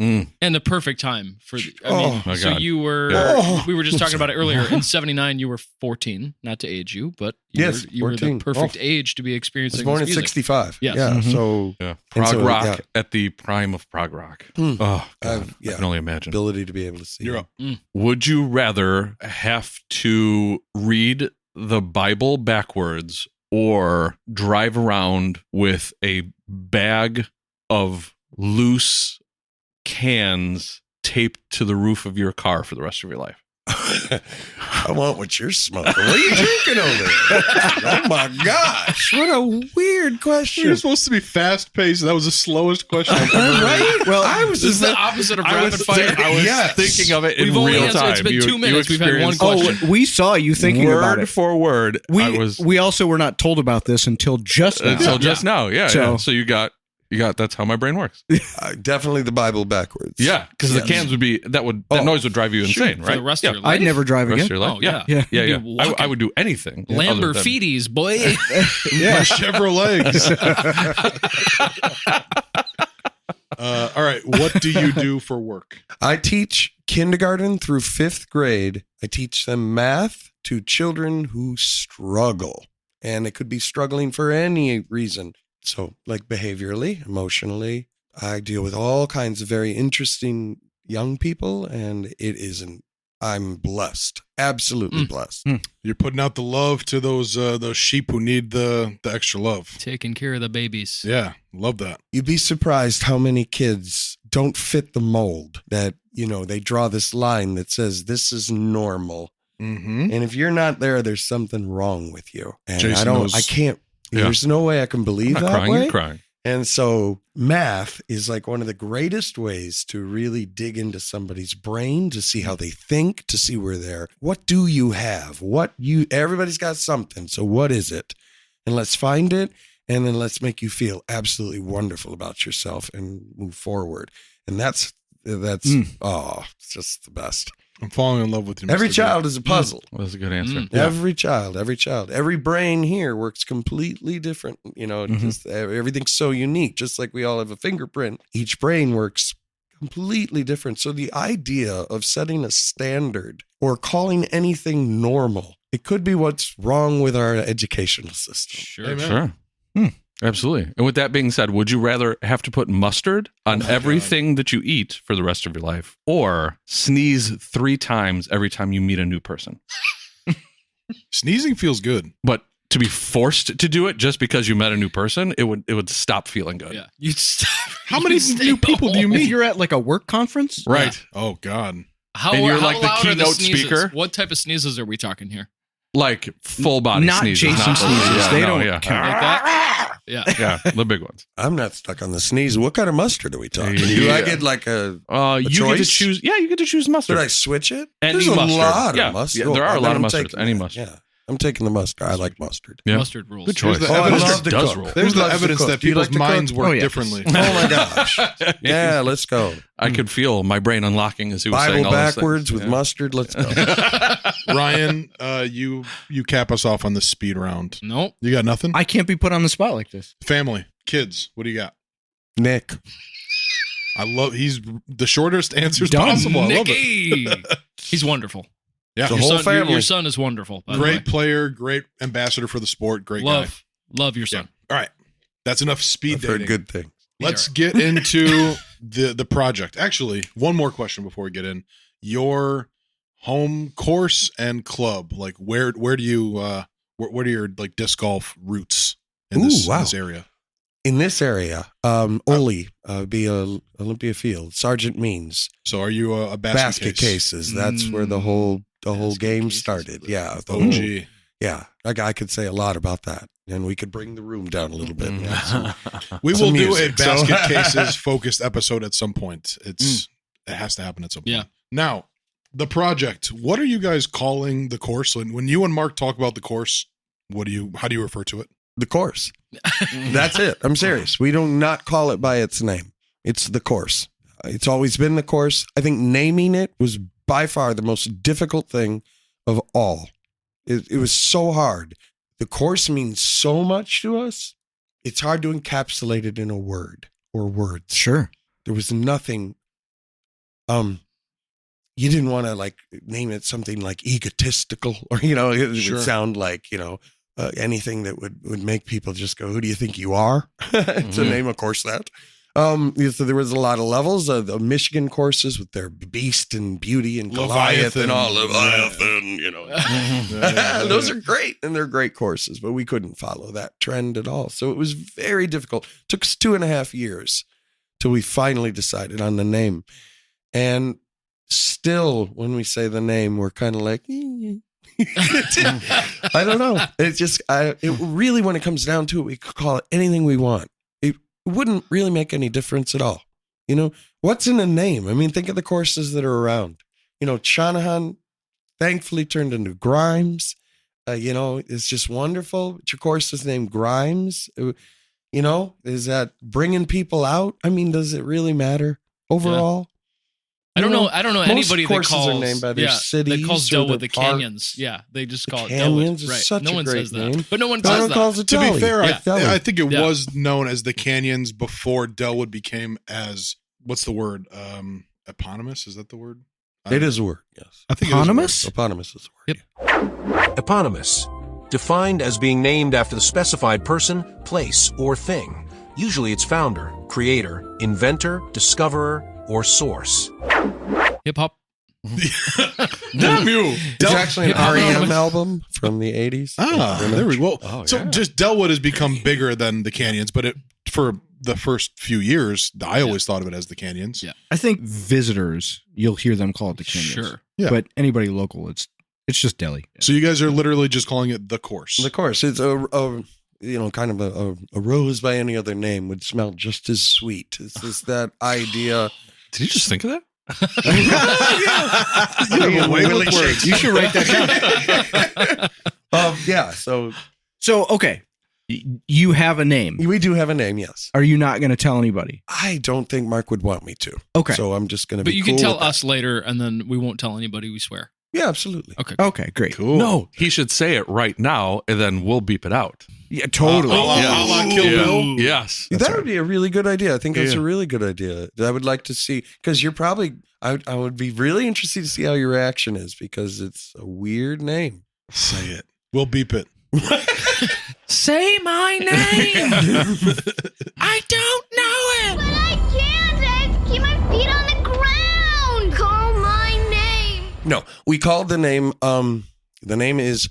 And the perfect time for. Oh, my so God. you were. Yeah. We were just talking about it earlier. In '79, you were 14. Not to age you, but you were the 14. perfect age to be I was experiencing. born this in music. '65. Yes. Yeah, Mhm. so Yeah. And Prog so, rock yeah. at the prime of prog rock. Hmm. Oh, God. yeah. I can only imagine. ability to be able to see. You're up. Would you rather have to read the Bible backwards or drive around with a bag of loose cans taped to the roof of your car for the rest of your life? I want what you're smoking. What are you drinking over there? Oh my gosh. What a weird question. You're supposed to be fast-paced. That was the slowest question I've ever heard. Right? Well, I was This is just the opposite of I rapid was fire. thinking of it in We've only real answered- time. it's been 2 minutes. We've had one experienced- question. We saw you thinking word about it. for word. I was We also were not told about this until just now. until just now. Yeah, So- yeah. So you got That's how my brain works. Definitely the Bible backwards. Yeah, because the cans would be that noise would drive you insane, For right? the rest of your life. I'd never drive Rest again. of your life. Oh, yeah. yeah. Yeah. You'd be walking. I would do anything. Lamborghinis, boy. Yeah, Chevrolet. All right. What do you do for work? I teach kindergarten through 5th grade. I teach them math to children who struggle. And it could be struggling for any reason. So like behaviorally, emotionally, I deal with all kinds of very interesting young people, and I'm blessed, absolutely blessed. You're putting out the love to those sheep who need the extra love. Taking care of the babies. Yeah, love that. You'd be surprised how many kids don't fit the mold that, they draw this line that says this is normal. Mm-hmm. And if you're not there, there's something wrong with you. And Jason there's no way I can believe I'm not that crying, way. you're crying. And so math is like one of the greatest ways to really dig into somebody's brain, to see how they think, to see what do you have? Everybody's got something. So what is it? And let's find it. And then let's make you feel absolutely wonderful about yourself and move forward. And that's it's just the best. I'm falling in love with you. Every Mr. child is a puzzle. That's a good answer. Every child. Every brain here works completely different. Just everything's so unique. Just like we all have a fingerprint, each brain works completely different. So the idea of setting a standard or calling anything normal, it could be what's wrong with our educational system. Sure. Amen. Sure. Absolutely. And with that being said, would you rather have to put mustard on everything that you eat for the rest of your life, or sneeze 3 times every time you meet a new person? Sneezing feels good. But to be forced to do it just because you met a new person, it would stop feeling good. Yeah. You'd stop. How many new people do you If meet? you're at like a work conference, Right. Oh, God. How, And you're how like the loud are keynote sneezes? speaker? What type of sneezes are we talking here? Like full body not sneezes. Jason not sneezes. They don't yeah. care. Like that? Yeah. Yeah, the big ones. I'm not stuck on the sneeze. What kind of mustard are we talking? Yeah. Do I get like a You get to choice? choose. Yeah, you get to choose mustard. Should I switch it? Any There's a mustard. lot Yeah. of mustard. Yeah, there are a lot then of I'm mustards. taking Any it. mustard. Yeah, I'm taking the mustard. I like mustard. Yeah. Mustard rules. Good choice. There's the Oh, I evidence, love to does cook. roll. there's Who the loves to evidence cook? that Do you people's like to cook? minds work Oh, yeah. differently. Oh my gosh. Yeah, let's go. I could feel my brain unlocking as he was Bible saying all those backwards things. with mustard. Let's go. Ryan, you cap us off on this speed round. Nope. You got nothing? I can't be put on the spot like this. Family, kids, what do you got? Nick. He's the shortest answers Done. possible. I love it. Nicky. He's wonderful. Yeah. The Your whole son, family. Your son is wonderful. By the way. Great player, great ambassador for the sport, great guy. Love your Yeah. son. All right. That's enough speed I've heard dating. good things. Let's get into the project. Actually, one more question before we get in. Your home course and club, like where do you what are your like disc golf roots in this area? In this area, Oli, be Olympia Field, Sergeant Means. So are you a Basket cases. That's where the whole Basket game cases. started. Yeah. the OG. whole- yeah. I could say a lot about that. And we could bring the room down a little bit. Yeah, so- We Some will do a music, so- basket cases focused episode at some point. It has to happen at some point. Yeah. Now, the project. What are you guys calling the course? When you and Mark talk about the course, how do you refer to it? the course. That's it. I'm serious. We do not call it by its name. It's the course. It's always been the course. I think naming it was by far the most difficult thing of all. It was so hard. The course means so much to us. It's hard to encapsulate it in a word or words. Sure. There was nothing. You didn't want to like name it something like egotistical, or it Sure. would sound like anything that would make people just go, "Who do you think you are?" To name a course that. So there was a lot of levels of the Michigan courses with their beast and beauty and Goliath and all Leviathan, Those are great, and they're great courses, but we couldn't follow that trend at all. So it was very difficult. Took us 2.5 years till we finally decided on the name. And still, when we say the name, we're kind of like, I don't know. It really, when it comes down to it, we could call it anything we want. It wouldn't really make any difference at all. What's in a name? I mean, think of the courses that are around. Shanahan thankfully turned into Grimes. It's just wonderful. But your course is named Grimes. You know, is that bringing people out? I mean, does it really matter overall? I don't know. I don't know anybody that courses calls are named by their cities that calls or Delwood their the Canyons. Yeah, they just call it Canyons Delwood. is Right. such no a one great says name. that, but no one No says one that. calls it To be Delhi. fair, Yeah. I think it Yeah. was known as the Canyons before Delwood became as, what's the word? Eponymous? Is that the word? It is a word, yes. I think Eponymous? Eponymous is a word. Yep. Eponymous, defined as being named after the specified person, place, or thing. Usually its founder, creator, inventor, discoverer, or source. Hip hop. Damn you. It's actually an Hip-hop REM Eponymous. album from the 80s. There we go. Oh, So yeah. just Delwood has become bigger than the Canyons, but for the first few years, I always thought of it as the Canyons. Yeah. I think visitors, you'll hear them call it the Canyons. Sure. Yeah. But anybody local, it's just Delhi. So you guys are literally just calling it the course. Of course, it's kind of a rose by any other name would smell just as sweet. It's just that idea. Did you just think of that? Willie shakes. You should write that down. Yeah, so So, okay. You have a name. we do have a name, yes. Are you not going to tell anybody? I don't think Mark would want me to. Okay. So I'm just going to But be you cool can tell with that. us later, and then we won't tell anybody. We swear. Yeah, absolutely. Okay. Okay, great. Cool. No, he should say it right now, and then we'll beep it out. Yeah, totally. A la Kill Bill? Yes. That would be a really good idea. I think that's a really good idea. I would like to see, because you're probably, I would be really interested to see how your reaction is, because it's a weird name. Say it. We'll beep it. Say my name. I don't know it. But I can't. Keep my feet on the ground. Call my name. No, we called the name, the name is,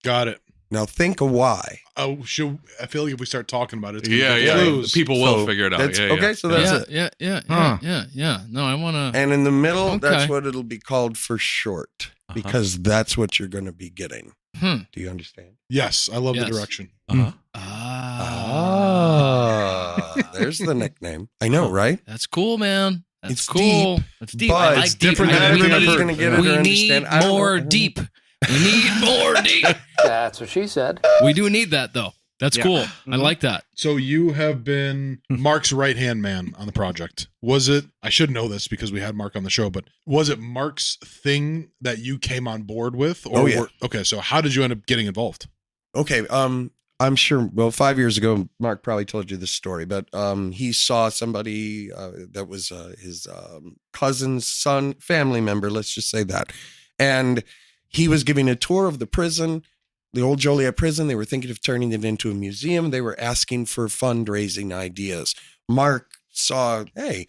Got it. now think of why. Oh, I feel like if we start talking about it, it's gonna Yeah, be yeah. clues. People will So figure it out. that's- Yeah, okay, yeah. so that's it. Yeah. No, I want to. And in the middle, Okay. that's what it'll be called for short, because that's what you're going to be getting. Do you understand? Yes, I love Yes. the direction. There's the nickname. I know, right? That's cool, man. That's It's cool. deep, That's deep. but I like it's deep. different than everybody's gonna get it or We need understand. I don't know. more deep. We need more deep. That's what she said. We do need that, though. That's cool. I like that. So you have been Mark's right-hand man on the project. Was it, I should know this because we had Mark on the show, but was it Mark's thing that you came on board with? Or Oh, yeah. Okay, so how did you end up getting involved? Okay. I'm sure. Well, 5 years ago, Mark probably told you this story, but he saw somebody that was his cousin's son, family member. Let's just say that, and he was giving a tour of the prison, the old Joliet prison. They were thinking of turning it into a museum. They were asking for fundraising ideas. Mark saw, hey,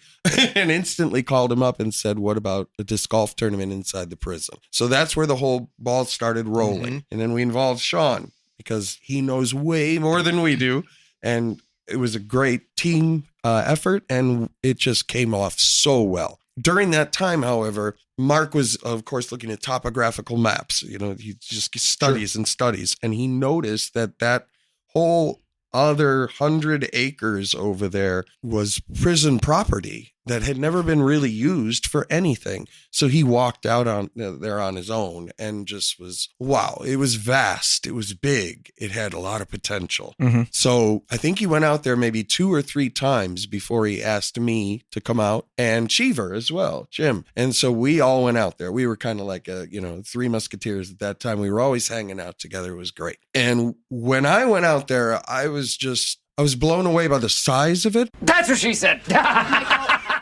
and instantly called him up and said, what about a disc golf tournament inside the prison? So that's where the whole ball started rolling. And then we involved Sean, because he knows way more than we do. And it was a great team effort, and it just came off so well. During that time, however, Mark was, of course, looking at topographical maps. You know, he just studies and studies, and he noticed that whole other 100 acres over there was prison property that had never been really used for anything. So he walked out on there on his own and just was, wow, it was vast. It was big. It had a lot of potential. So I think he went out there maybe 2 or 3 times before he asked me to come out, and Cheever as well, Jim. And so we all went out there. We were kind of like, 3 musketeers at that time. We were always hanging out together. It was great. And when I went out there, I was blown away by the size of it. That's what she said.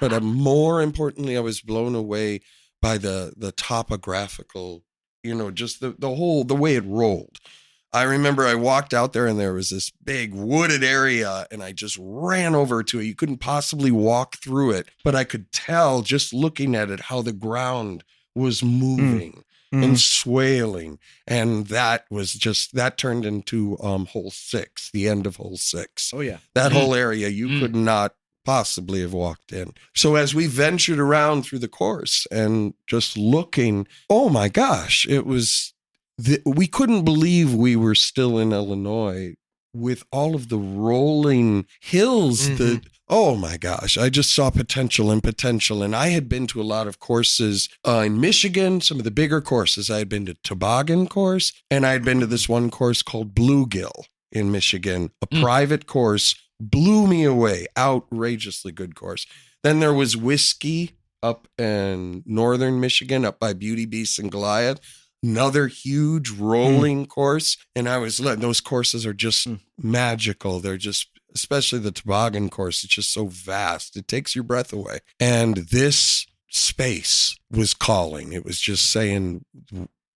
But more importantly, I was blown away by the topographical, just the way it rolled. I remember I walked out there and there was this big wooded area, and I just ran over to it. You couldn't possibly walk through it, but I could tell just looking at it how the ground was moving and swaling. And that turned into hole 6, the end of hole 6. Oh, yeah. That whole area you could not possibly have walked in. So as we ventured around through the course and just looking, oh my gosh, it was, we couldn't believe we were still in Illinois with all of the rolling hills, oh my gosh, I just saw potential. And I had been to a lot of courses in Michigan, some of the bigger courses. I had been to toboggan course, and I had been to this one course called Bluegill in Michigan, a private course, blew me away, outrageously good course. Then there was Whiskey up in northern Michigan, up by Beauty Beast and Goliath. Another huge rolling course. And those courses are just magical. They're just, especially the toboggan course, it's just so vast. It takes your breath away. And this space was calling. It was just saying,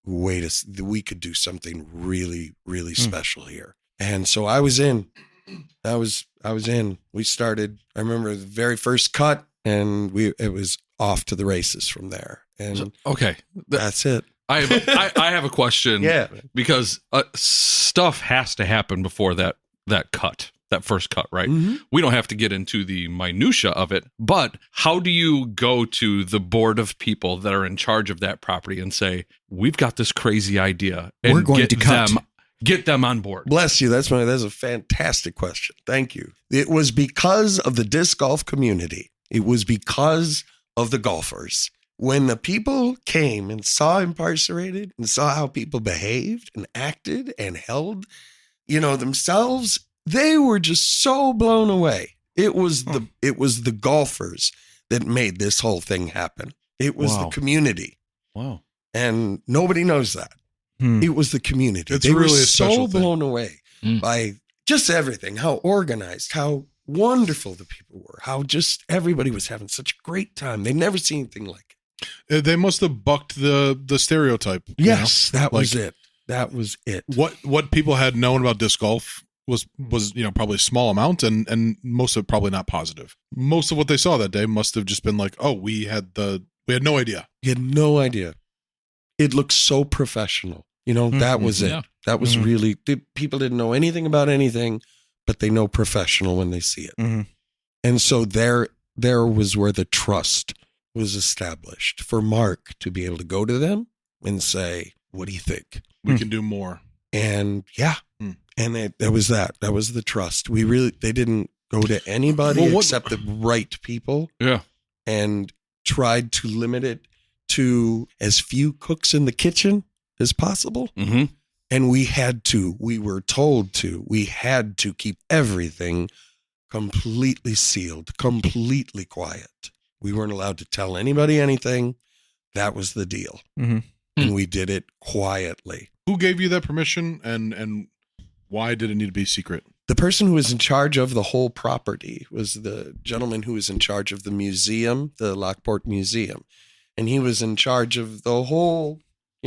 we could do something really, really special here. And so I was in. I was in. We started, I remember the very first cut, and it was off to the races from there. And okay, that's it. I have a question. Yeah, because stuff has to happen before that first cut, right? Mm-hmm. We don't have to get into the minutia of it, but how do you go to the board of people that are in charge of that property and say, we've got this crazy idea, and we're going to cut. Get them on board? Bless you. That's a fantastic question. Thank you. It was because of the disc golf community. It was because of the golfers. When the people came and saw Incarcerated and saw how people behaved and acted and held, themselves, they were just so blown away. It was the golfers that made this whole thing happen. It was the community. Wow. And nobody knows that. It was the community. It's they really were a special so blown away by just everything, how organized, how wonderful the people were, how just everybody was having such a great time. They'd never seen anything like it. They must have bucked the stereotype. Yes, that was it. That was it. What people had known about disc golf was probably a small amount, and most of it probably not positive. Most of what they saw that day must have just been like, oh, we had no idea. You had no idea. It looked so professional. That was it. Yeah. That was really, people didn't know anything about anything, but they know professional when they see it. Mm-hmm. And so there was where the trust was established for Mark to be able to go to them and say, what do you think? We can do more. And and that was that. That was the trust. They didn't go to anybody except the right people. Yeah. And tried to limit it to as few cooks in the kitchen as possible. Mm-hmm. And we were told we had to keep everything completely sealed, completely quiet. We weren't allowed to tell anybody anything. That was the deal. Mm-hmm. And we did it quietly. Who gave you that permission, and why did it need to be secret? The person who was in charge of the whole property was the gentleman who was in charge of the museum, the Lockport Museum. And he was in charge of the whole,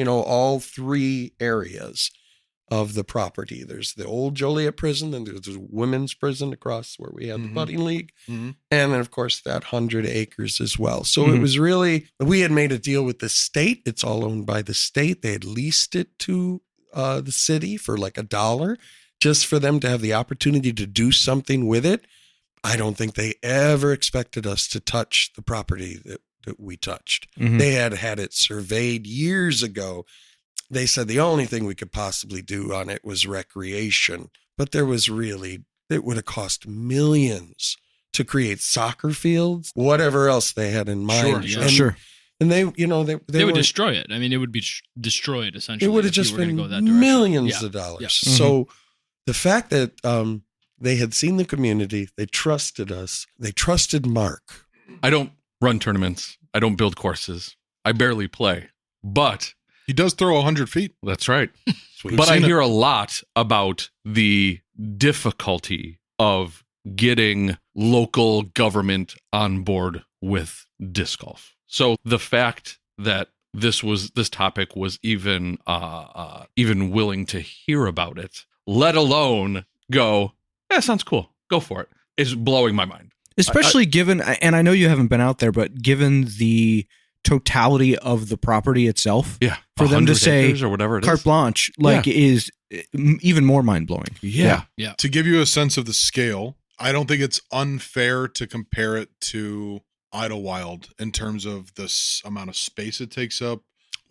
all three areas of the property. There's the old Joliet prison, then there's the women's prison across where we had the putting league. Mm-hmm. And then, of course, that 100 acres as well. So it was really, we had made a deal with the state. It's all owned by the state. They had leased it to the city for like $1 just for them to have the opportunity to do something with it. I don't think they ever expected us to touch the property that we touched. Mm-hmm. They had it surveyed years ago. They said the only thing we could possibly do on it was recreation, but it would have cost millions to create soccer fields, whatever else they had in mind. Sure. And they would destroy it. I mean, it would be destroyed essentially. It would have just been millions of dollars. Yeah. Mm-hmm. So the fact that they had seen the community, they trusted us, they trusted Mark. I don't run tournaments. I don't build courses. I barely play, but he does throw 100 feet. That's right. But I hear a lot about the difficulty of getting local government on board with disc golf. So the fact that this topic was even willing to hear about it, let alone go, yeah, sounds cool, go for it, is blowing my mind. Especially given, and I know you haven't been out there, but given the totality of the property itself, for them to say or whatever it carte blanche, is even more mind blowing. Yeah. To give you a sense of the scale, I don't think it's unfair to compare it to Idlewild in terms of this amount of space it takes up.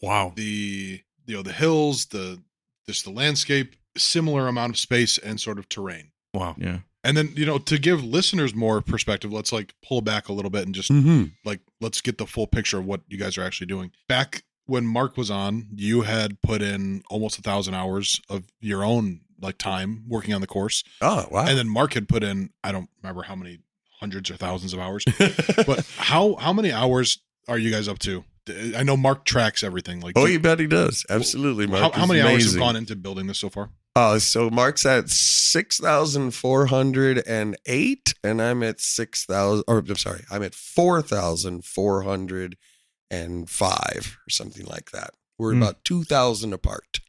Wow. The hills, the landscape. similar amount of space and sort of terrain. Wow. Yeah. And then, to give listeners more perspective, let's like pull back a little bit and just like, let's get the full picture of what you guys are actually doing. Back when Mark was on, you had put in almost 1,000 hours of your own like time working on the course. Oh, wow. And then Mark had put in, I don't remember how many hundreds or thousands of hours, but how many hours are you guys up to? I know Mark tracks everything. Like, you bet he does. Absolutely, Mark. How many hours have amazing. gone into building this so far? So Mark's at 6,408, and I'm at 6,000. Or I'm sorry, I'm at 4,405 or something like that. We're about 2,000 apart.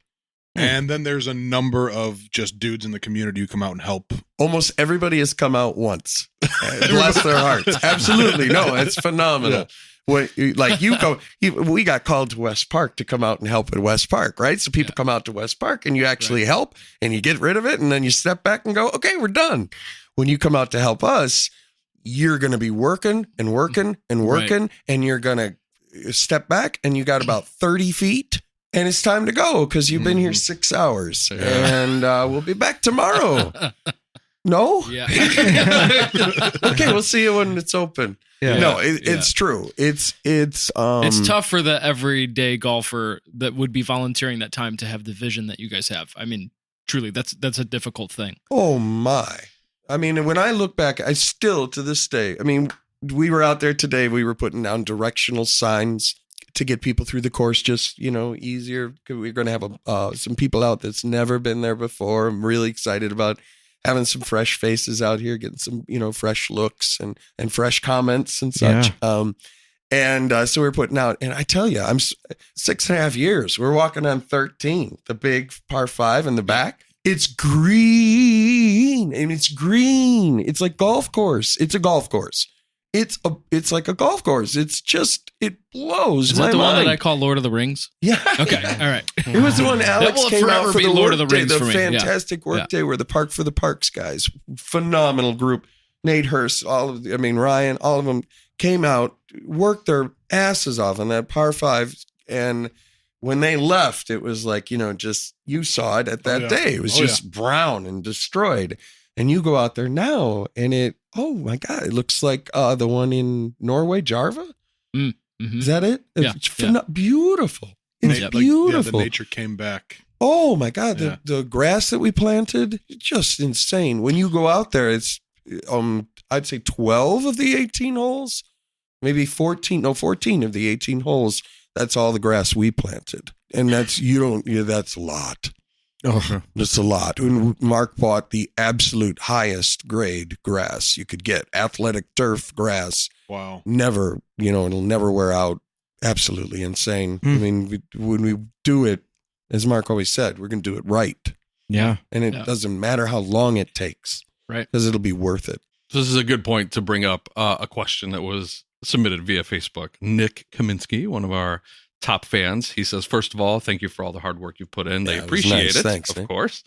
And then there's a number of just dudes in the community who come out and help. Almost everybody has come out once. Bless their hearts. Absolutely. No, it's phenomenal. Yeah. We got called to West Park to come out and help at West Park, right? So people come out to West Park and you actually help and you get rid of it and then you step back and go, okay, we're done. When you come out to help us, you're going to be working and working and working and you're going to step back and you got about 30 feet and it's time to go because you've been here 6 hours and we'll be back tomorrow. No? Yeah. Okay, we'll see you when it's open. Yeah. No, it's true. It's tough for the everyday golfer that would be volunteering that time to have the vision that you guys have. I mean, truly, that's a difficult thing. Oh my. I mean, when I look back, I still to this day, I mean, we were out there today, we were putting down directional signs to get people through the course just, easier. We're going to have some people out that's never been there before. I'm really excited about having some fresh faces out here, getting some, fresh looks and fresh comments and such. Yeah. So we're putting out, and I tell you, I'm 6.5 years. We're walking on 13, the big par 5 in the back. It's green and it's green. It's like golf course. It's a golf course. It's like a golf course. It blows Is my that the mind. one that I call Lord of the Rings? Yeah. Okay. All right. It was the one Alex will came forever out for be the Lord work of the day, Rings the for me. fantastic work day where the Park for the Parks guys, phenomenal group, Nate Hurst, Ryan, all of them came out, worked their asses off on that par 5. And when they left, it was like, just, you saw it at that day. It was just brown and destroyed. And you go out there now and oh my God, it looks like the one in Norway, Jarva. Mm-hmm. Is that it? Yeah. It's beautiful. It's beautiful. The nature came back. Oh my God, the grass that we planted, just insane. When you go out there, it's I'd say 12 of the 18 holes, maybe 14 of the 18 holes. That's all the grass we planted. And that's that's a lot. Oh, that's a lot. When Mark bought the absolute highest grade grass you could get, athletic turf grass. Wow. Never, it'll never wear out. Absolutely insane. I mean, when we do it, as Mark always said, we're going to do it right. Yeah. And it doesn't matter how long it takes. Right. Because it'll be worth it. So this is a good point to bring up a question that was submitted via Facebook. Nick Kaminsky, one of our top fans, he says, first of all, thank you for all the hard work you've put in. They appreciate it, Thanks, of course.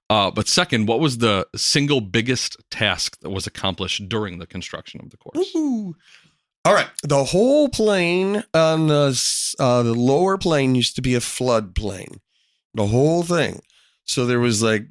But second, what was the single biggest task that was accomplished during the construction of the course? Ooh. All right. The whole plane on the lower plane used to be a flood plain. The whole thing. So there was there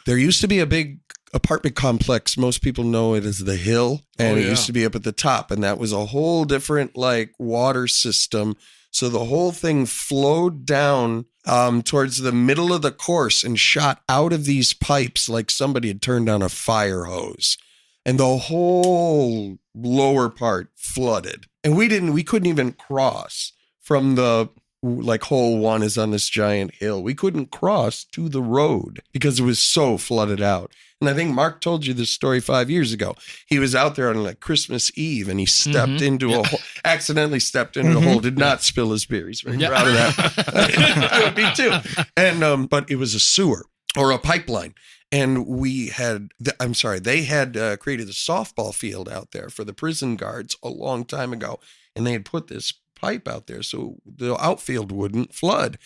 used to be a big apartment complex. Most people know it as the Hill, and it used to be up at the top, and that was a whole different water system. So the whole thing flowed down towards the middle of the course and shot out of these pipes like somebody had turned on a fire hose, and the whole lower part flooded. And we couldn't even cross from the hole 1 is on this giant hill. We couldn't cross to the road because it was so flooded out. And I think Mark told you this story 5 years ago. He was out there on Christmas Eve and he stepped into a hole, accidentally stepped into the hole, did not spill his beer. He's very proud of that. I would be too. And, but it was a sewer or a pipeline. And they had created a softball field out there for the prison guards a long time ago. And they had put this pipe out there so the outfield wouldn't flood.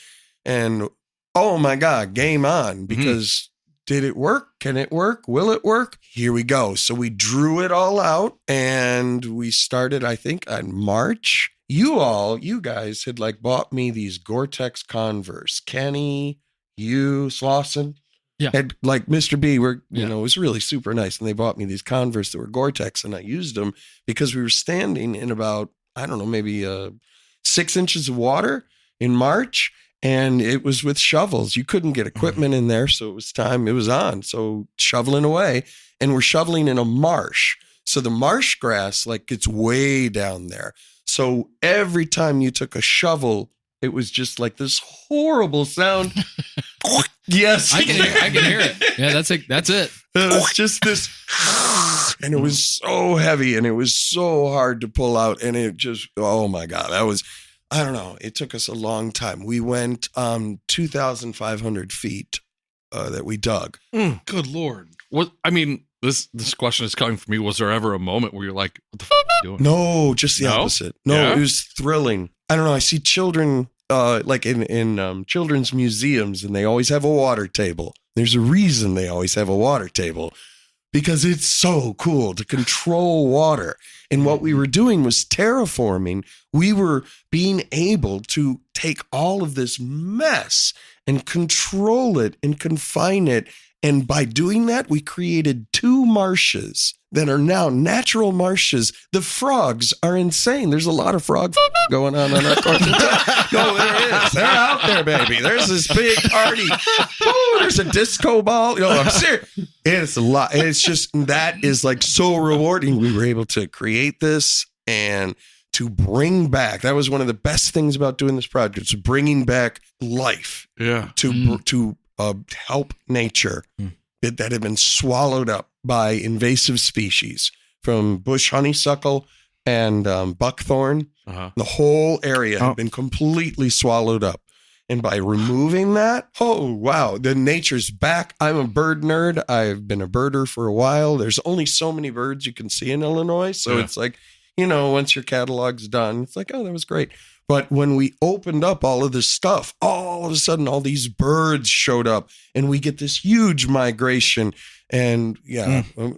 And oh my God, game on, because did it work? Can it work? Will it work? Here we go. So we drew it all out and we started, I think, on March. You guys had bought me these Gore-Tex Converse. Kenny, you, Slauson. Yeah. Had, like Mr. B, it was really super nice. And they bought me these Converse that were Gore-Tex, and I used them because we were standing in about, I don't know, maybe 6 inches of water in March. And it was with shovels. You couldn't get equipment in there. So it was on. So shoveling away, and we're shoveling in a marsh. So the marsh grass, like, it's way down there. So every time you took a shovel, it was just like this horrible sound. Yes. I can hear it. Yeah, that's it. It was just this, and it was so heavy, and it was so hard to pull out. And it just, oh my God, I don't know. It took us a long time. We went 2,500 feet that we dug. Good Lord. This question is coming from me. Was there ever a moment where you're like, what the f*** are you doing? No, just the opposite. No, It was thrilling. I don't know. I see children like in children's museums, and they always have a water table. There's a reason they always have a water table, because it's so cool to control water. And what we were doing was terraforming. We were being able to take all of this mess and control it and confine it. And by doing that, we created 2 marshes that are now natural marshes. The frogs are insane. There's a lot of frog going on our course. No, there is. They're out there, baby. There's this big party. Oh, there's a disco ball. I'm serious. It's a lot. It's just, that is like so rewarding. We were able to create this and to bring back. That was one of the best things about doing this project. It's bringing back life. Yeah. To help nature that had been swallowed up by invasive species, from bush honeysuckle and buckthorn. The whole area had been completely swallowed up. And by removing that, oh, wow, the nature's back. I'm a bird nerd. I've been a birder for a while. There's only so many birds you can see in Illinois. So it's like, once your catalog's done, it's like, oh, that was great. But when we opened up all of this stuff, all of a sudden, all these birds showed up, and we get this huge migration. And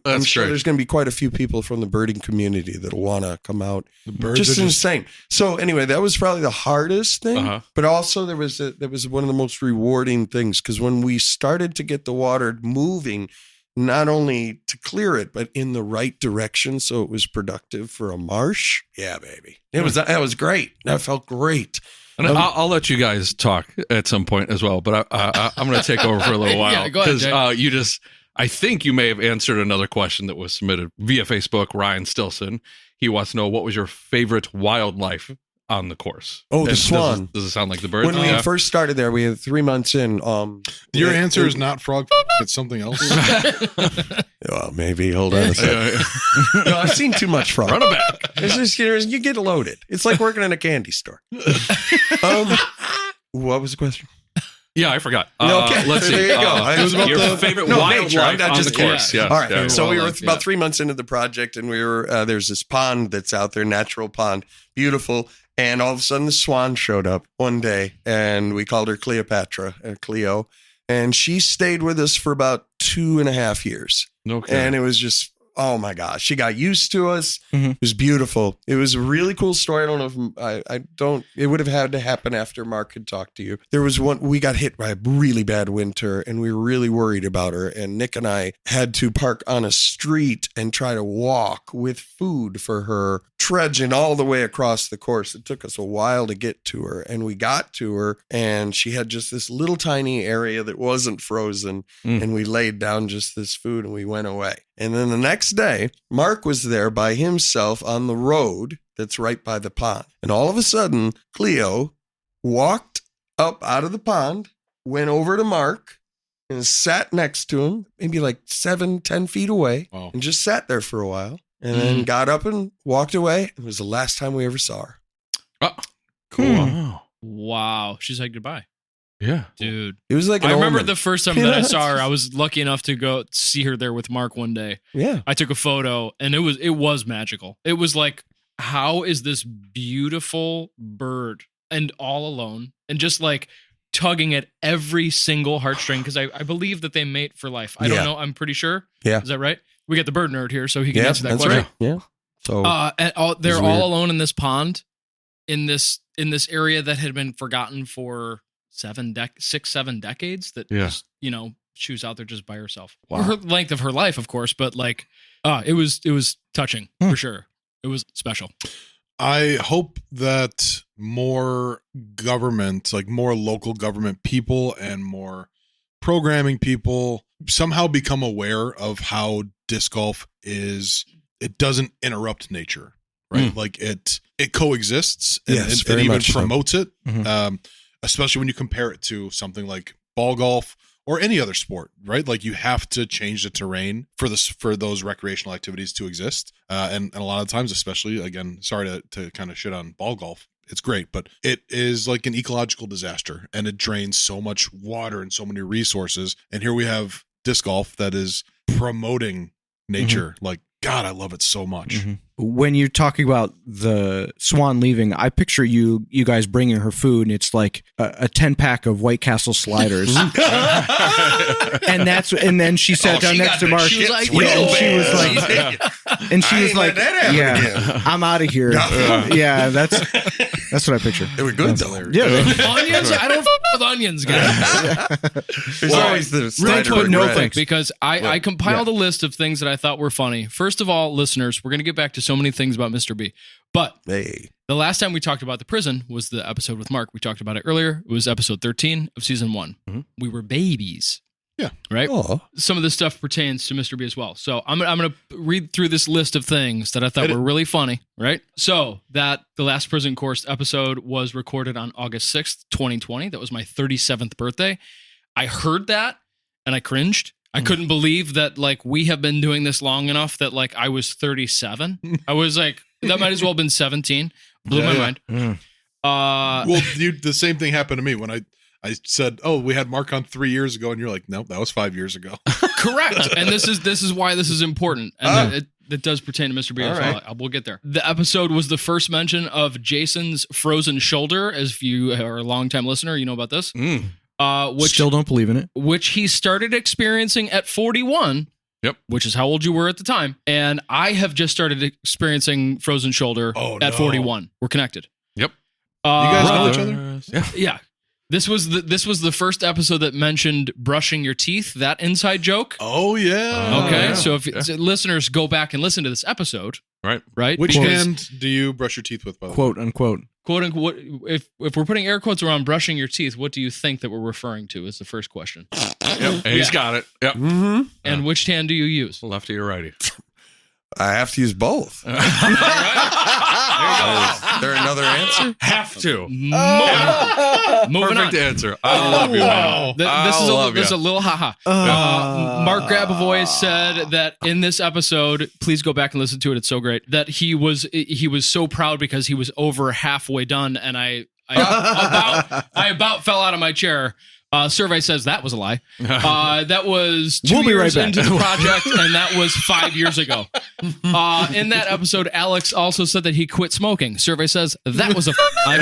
I'm sure there's going to be quite a few people from the birding community that'll want to come out. The birds just insane. So anyway, that was probably the hardest thing, but also there was one of the most rewarding things, because when we started to get the water moving, not only to clear it, but in the right direction, so it was productive for a marsh. Yeah, baby. That was great. That felt great. And I'll let you guys talk at some point as well, but I'm going to take over for a little while, because I think you may have answered another question that was submitted via Facebook. Ryan Stilson, he wants to know, what was your favorite wildlife on the course? Oh, the swan. Does it sound like the bird? When we first started there, we had 3 months in. Your answer is not frog. It's something else. Well, maybe. Hold on a second. No, I've seen too much frog. Run it back. It's just, you get loaded. It's like working in a candy store. What was the question? Yeah, I forgot. Okay, let's see. There you go. It was about your favorite wildlife on the course. Yeah. All right. So we were about 3 months into the project, and we were there's this pond that's out there, natural pond, beautiful. And all of a sudden, the swan showed up one day, and we called her Cleopatra, Cleo, and she stayed with us for about 2.5 years. Okay. And it was just, oh my gosh, she got used to us. It was beautiful. It was a really cool story. I don't know if it would have had to happen after Mark had talked to you. There was we got hit by a really bad winter, and we were really worried about her. And Nick and I had to park on a street and try to walk with food for her, trudging all the way across the course. It took us a while to get to her, and we got to her, and she had just this little tiny area that wasn't frozen. And we laid down just this food, and we went away. And then the next day, Mark was there by himself on the road that's right by the pond. And all of a sudden, Cleo walked up out of the pond, went over to Mark, and sat next to him, maybe like 7-10 feet away, and just sat there for a while. And then got up and walked away. It was the last time we ever saw her. Oh, cool. Wow. She said goodbye. Yeah. Dude. It was like I remember the first time that I saw her, I was lucky enough to go see her there with Mark one day. Yeah. I took a photo, and it was magical. It was like, how is this beautiful bird and all alone and just like tugging at every single heartstring? Because I believe that they mate for life. I don't know. I'm pretty sure. Yeah. Is that right? We got the bird nerd here, so he can answer that question. Right. Yeah. So they're all alone in this pond, in this area that had been forgotten for 6, 7 decades that Yeah. just, she was out there just by herself. Wow. Her length of her life, of course, but like, it was touching for sure. It was special. I hope that more government, like more local government people and more programming people somehow become aware of how disc golf is. It doesn't interrupt nature, right? Like it coexists and, Yes, and very even much so. promotes it, especially when you compare it to something like ball golf or any other sport, right? Like you have to change the terrain for those recreational activities to exist. And a lot of times, especially, again, sorry to kind of shit on ball golf. It's great, but it is like an ecological disaster and it drains so much water and so many resources. And here we have disc golf that is promoting nature. Like, God, I love it so much. When you're talking about the Swan leaving, I picture you guys bringing her food, and it's like a 10-pack of White Castle sliders. and then she sat down next to Mark. She was like, yeah, I'm out of here. Yeah, that's what I picture. They were good though. Yeah, Onions? I don't with onions, guys. There's always the Real slider quick, regret. because I compiled a list of things that I thought were funny. First of all, listeners, we're going to get back to so many things about Mr. B. But the last time we talked about the prison was the episode with Mark. We talked about it earlier. It was episode 13 of season 1. We were babies. Yeah. Right? Oh. Some of this stuff pertains to Mr. B as well. So I'm going to read through this list of things that I thought were really funny, right? So that the last prison course episode was recorded on August 6th, 2020. That was my 37th birthday. I heard that and I cringed. I couldn't believe that, like, we have been doing this long enough that, like, I was 37. I was like, that might as well have been 17. Blew my mind. Well, the same thing happened to me when I said, "Oh, we had Mark on 3 years ago," and you're like, "Nope, that was 5 years ago." Correct. And this is why this is important, and it does pertain to Mr. B as well. We'll get there. The episode was the first mention of Jason's frozen shoulder. As if you are a longtime listener, you know about this. Which still don't believe in it. Which he started experiencing at 41. Yep. Which is how old you were at the time. And I have just started experiencing frozen shoulder at 41. We're connected. Yep. You guys know each other? Yeah. This was the first episode that mentioned brushing your teeth, that inside joke. Oh, yeah. Okay. So if listeners go back and listen to this episode. Right. Which hand do you brush your teeth with, by the way? Quote unquote. Quote unquote. If we're putting air quotes around brushing your teeth, what do you think that we're referring to? Is the first question. Yep. He's got it. Yep. And which hand do you use? Lefty or righty? I have to use both. All right. Is there another answer? Have to. Moving Perfect on. answer. I love you, man. This is a little haha. Mark Grabavoy said that in this episode, please go back and listen to it. It's so great that he was so proud because he was over halfway done, and I about fell out of my chair. Survey says that was a lie. That was 2 years into the project, and that was 5 years ago. In that episode, Alex also said that he quit smoking. Survey says that was a lie.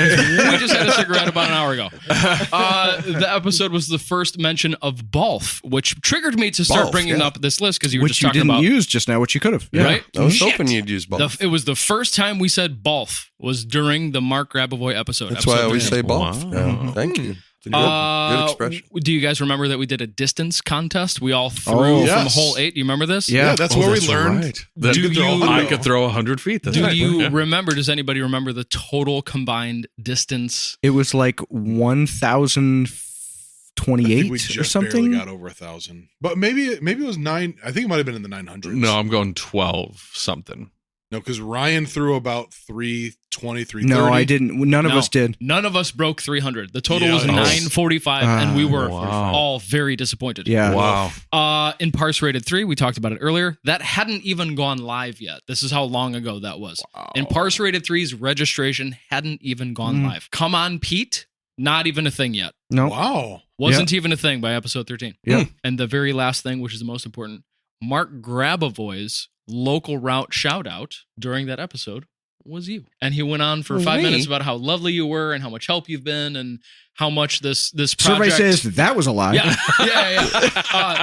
We just had a cigarette about an hour ago. The episode was the first mention of Balf, which triggered me to start bringing up this list because you were just talking about. Which you didn't use just now, which you could have. Yeah. Right? I was hoping you'd use Balf. It was the first time we said Balf was during the Mark Grabavoy episode. That's why I always say Balf. Wow. Yeah, thank you. Good expression. Do you guys remember that we did a distance contest? We all threw from hole 8. Do you remember this? Yeah, that's where we learned. I could throw 100 feet. That's Do you remember? Does anybody remember the total combined distance? It was like 1,028 we just or something. Barely got over 1,000, but maybe it was 9. I think it might have been in the 900s. No, I'm going 12 something. No, because Ryan threw about 320, 330. No, I didn't. None of us did. None of us broke 300. The total was 945, and we were all very disappointed. Yeah. Wow. Incarcerated 3, we talked about it earlier. That hadn't even gone live yet. This is how long ago that was. Wow. Incarcerated 3's registration hadn't even gone live. Come on, Pete. Not even a thing yet. No. Wow. Wasn't even a thing by episode 13. Yeah. And the very last thing, which is the most important, Mark Grabavoy's local route shout out during that episode was you. And he went on for 5 minutes about how lovely you were and how much help you've been and how much this project. Survey says that was a lie. Yeah.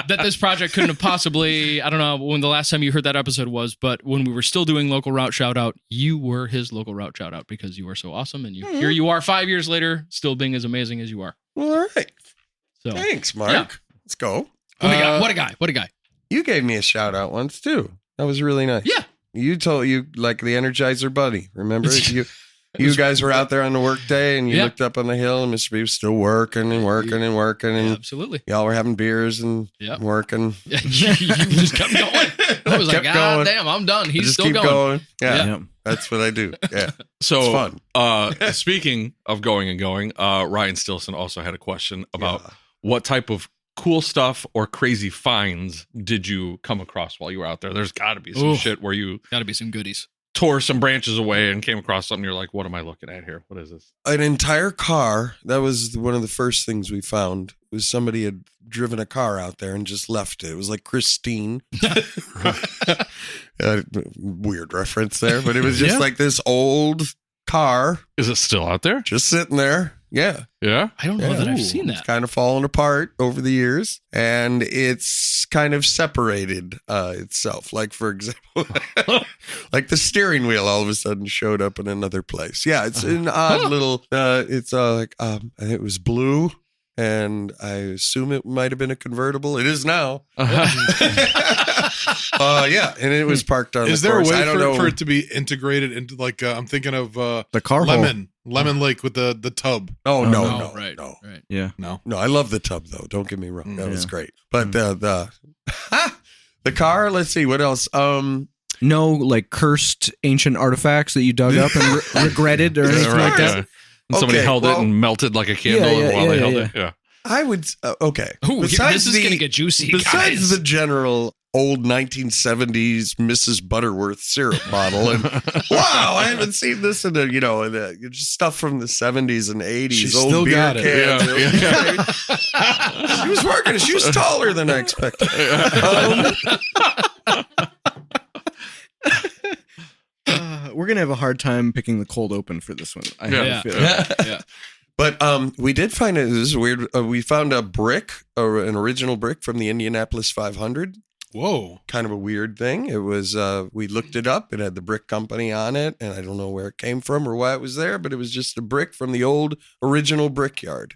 That this project couldn't have possibly, I don't know when the last time you heard that episode was, but when we were still doing local route shout out, you were his local route shout out because you were so awesome. And here you are 5 years later, still being as amazing as you are. Well, all right. So Thanks, Mark. Yeah. Let's go. What a guy. You gave me a shout out once too. That was really nice. Yeah. You told the Energizer Bunny. Remember? You guys were out there on the work day and you looked up on the hill and Mr. B was still working and working and working. And absolutely. Y'all were having beers and working. Yeah, you just kept going. I was like, God damn, I'm done. He's still going. Yeah. That's what I do. Yeah. So it's fun. Speaking of going and going, Ryan Stilson also had a question about what type of cool stuff or crazy finds did you come across while you were out there? There's got to be some shit where you got to be some goodies. Tore some branches away and came across something. You're like, what am I looking at here? What is this? An entire car. That was one of the first things we found. Was somebody had driven a car out there and just left it. It was like Christine. Weird reference there, but it was just like this old car. Is it still out there? Just sitting there. Yeah. Yeah. I don't know that I've seen that. It's kind of fallen apart over the years and it's kind of separated itself. Like, for example, like the steering wheel all of a sudden showed up in another place. Yeah. It's an odd little, it was blue and I assume it might have been a convertible. It is now. Yeah. And it was parked on Is the there course. a way for it to be integrated into like, I'm thinking of the car Lemon Lake with the tub. Oh, no. Right. Yeah. No, I love the tub though. Don't get me wrong. That was great. But the car, let's see what else. No, like cursed ancient artifacts that you dug up and regretted or anything like that. And somebody held it and melted like a candle while they held it. Yeah. I would, okay. Ooh, this is going to get juicy, besides guys. the general old 1970s Mrs. Butterworth syrup bottle, and wow, I haven't seen this in just stuff from the 70s and 80s. She old still beer got it. cans. She was working. She was taller than I expected. We're gonna have a hard time picking the cold open for this one. I have a feeling. Yeah. But we did find it. This is weird. We found a brick, an original brick from the Indianapolis 500. Whoa. Kind of a weird thing. It was, we looked it up. It had the brick company on it, and I don't know where it came from or why it was there, but it was just a brick from the old original brickyard.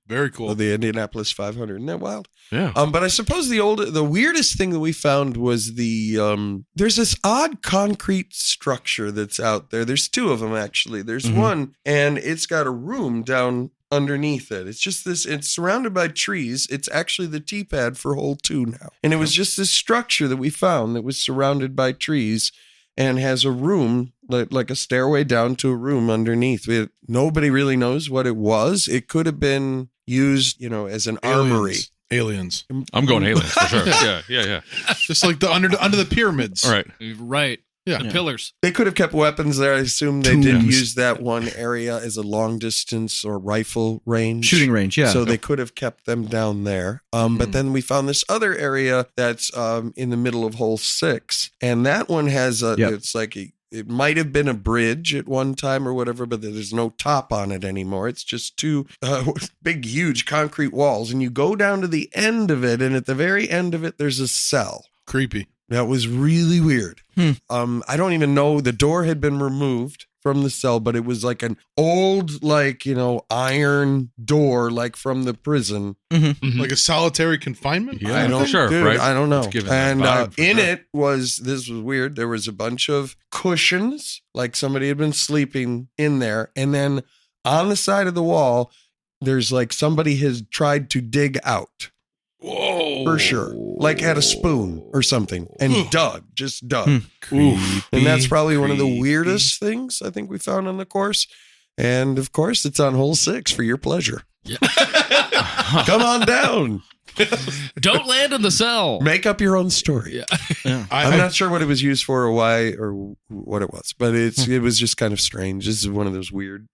Very cool. Of the Indianapolis 500. Isn't that wild? Yeah. But I suppose the weirdest thing that we found was there's this odd concrete structure that's out there. There's two of them, actually. There's one, and it's got a room down underneath it. It's just it's surrounded by trees. It's actually the T-pad for hole 2 now. And it was just this structure that we found that was surrounded by trees and has a room, like a stairway down to a room underneath. Nobody really knows what it was. It could have been used, as an armory. Aliens. I'm going aliens for sure. Yeah. Just like under the pyramids. All right. Right. Yeah. The pillars. They could have kept weapons there. I assume they did use that one area as a long distance or rifle range. Shooting range, yeah. So they could have kept them down there. But then we found this other area that's in the middle of hole 6. And that one has it's like it might have been a bridge at one time or whatever, but there's no top on it anymore. It's just two big, huge concrete walls. And you go down to the end of it, and at the very end of it, there's a cell. Creepy. That was really weird. I don't even know. The door had been removed from the cell, but it was like an old, iron door, like from the prison. Like a solitary confinement? Yeah, I don't, sure, dude, right? I don't know. It's giving And that vibe for in sure. it this was weird. There was a bunch of cushions, like somebody had been sleeping in there. And then on the side of the wall, there's like somebody has tried to dig out. Whoa. For sure. Like had a spoon or something and dug. Creepy, And that's probably one of the weirdest things I think we found on the course. And of course, it's on hole 6 for your pleasure. Yeah. Come on down. Don't land in the cell. Make up your own story. Yeah. I'm not sure what it was used for or why or what it was, but it was just kind of strange. This is one of those weird,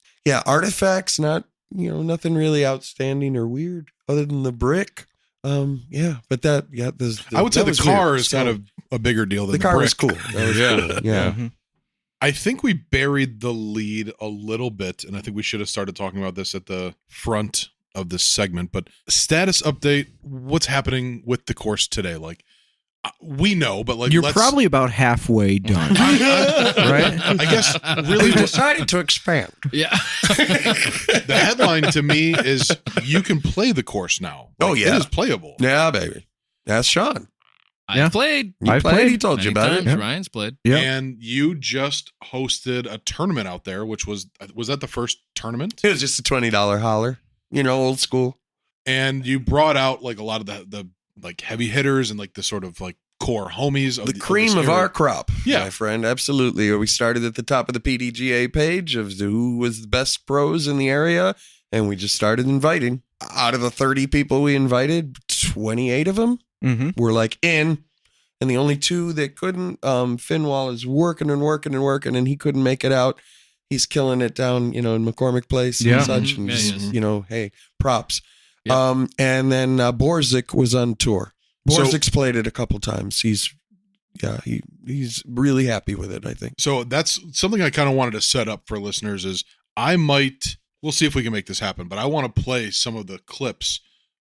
artifacts, not, nothing really outstanding or weird other than the brick. But I would say the car is kind of a bigger deal than the car brick. was cool. That was cool. Yeah. I think we buried the lead a little bit, and I think we should have started talking about this at the front of this segment. But status update: what's happening with the course today? Like, We know, but like you're probably about halfway done, right? I guess really We decided to expand. Yeah. the headline to me is you can play the course now. Oh, yeah. It is playable. Yeah, baby. That's Sean. I've played. I've played. He told you about times. it. Ryan's played. Yeah. And you just hosted a tournament out there, which was that the first tournament? It was just a $20 holler, old school. And you brought out like a lot of the like heavy hitters and like the sort of like core homies of The cream of our crop, Yeah. my friend. Absolutely. We started at the top of the PDGA page of who was the best pros in the area, and we just started inviting. Out of the 30 people we invited, 28 of them were like in, and the only 2 that couldn't, Finwall is working, and he couldn't make it out. He's killing it down, in McCormick Place and such, and just, hey, props. Yeah. And then Borzik was on tour. Borzik's played it a couple times. He's really happy with it, I think. So that's something I kind of wanted to set up for listeners is we'll see if we can make this happen, but I want to play some of the clips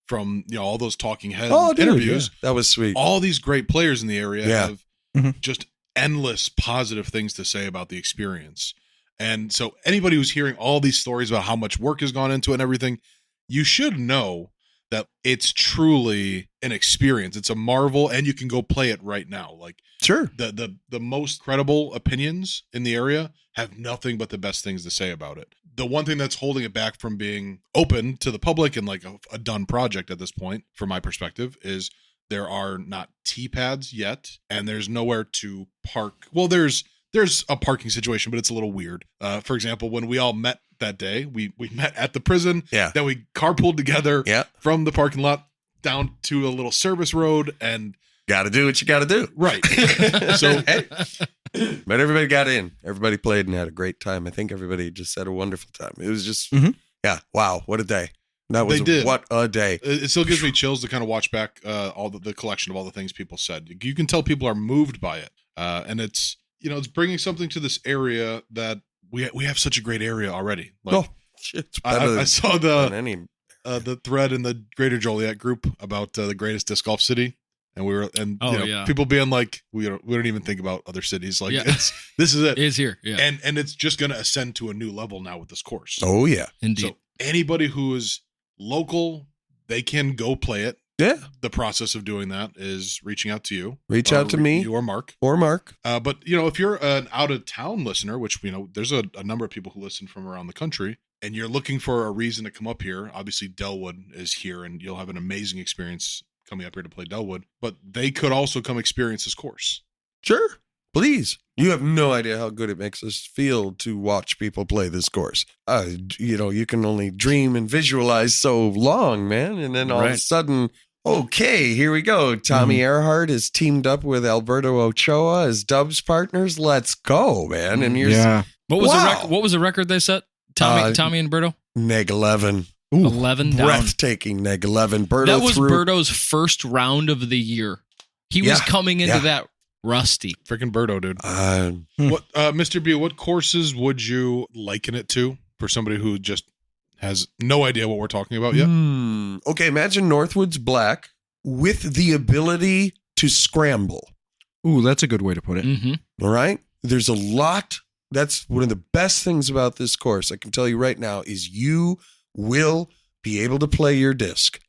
from all those talking head interviews. Yeah. That was sweet. All these great players in the area have just endless positive things to say about the experience. And so anybody who's hearing all these stories about how much work has gone into it and everything, you should know that it's truly an experience. It's a marvel, and you can go play it right now. Like, sure, the most credible opinions in the area have nothing but the best things to say about it. The one thing that's holding it back from being open to the public and like a done project at this point, from my perspective, is there are not tee pads yet, and there's nowhere to park. Well, there's a parking situation, but it's a little weird. For example, when we all met that day, we met at the prison. Yeah. Then we carpooled together Yeah. from the parking lot down to a little service road, and got to do what you got to do. right. So, but everybody got in. Everybody played and had a great time. I think everybody just had a wonderful time. It was just, wow, what a day. That was what a day. It still gives me chills to kind of watch back all the collection of all the things people said. You can tell people are moved by it, and it's it's bringing something to this area that we have such a great area already. Like, shit, I saw the thread in the Greater Joliet group about the greatest disc golf city, and people being like, we don't even think about other cities. Like, this is it. It is here, yeah, and it's just going to ascend to a new level now with this course. Oh yeah, indeed. So anybody who is local, they can go play it. Yeah. The process of doing that is reaching out to you. Reach out to me. You or Mark. But, if you're an out-of-town listener, which, there's a number of people who listen from around the country, and you're looking for a reason to come up here, obviously Delwood is here, and you'll have an amazing experience coming up here to play Delwood, but they could also come experience this course. Sure. Please. You have no idea how good it makes us feel to watch people play this course. You can only dream and visualize so long, man. And then all of a sudden, okay, here we go. Tommy Earhart is teamed up with Alberto Ochoa as Dubs partners. Let's go, man. And what was the record they set? Tommy and Berto? Neg 11. Ooh, 11 down. Breathtaking neg 11. Berto that was Berto's first round of the year. He was coming into that rusty. Freaking Berto, dude. What, Mr. B, what courses would you liken it to for somebody who just has no idea what we're talking about yet? Okay, imagine Northwoods Black with the ability to scramble. Ooh, that's a good way to put it. All right? There's a lot. That's one of the best things about this course, I can tell you right now, is you will be able to play your disc.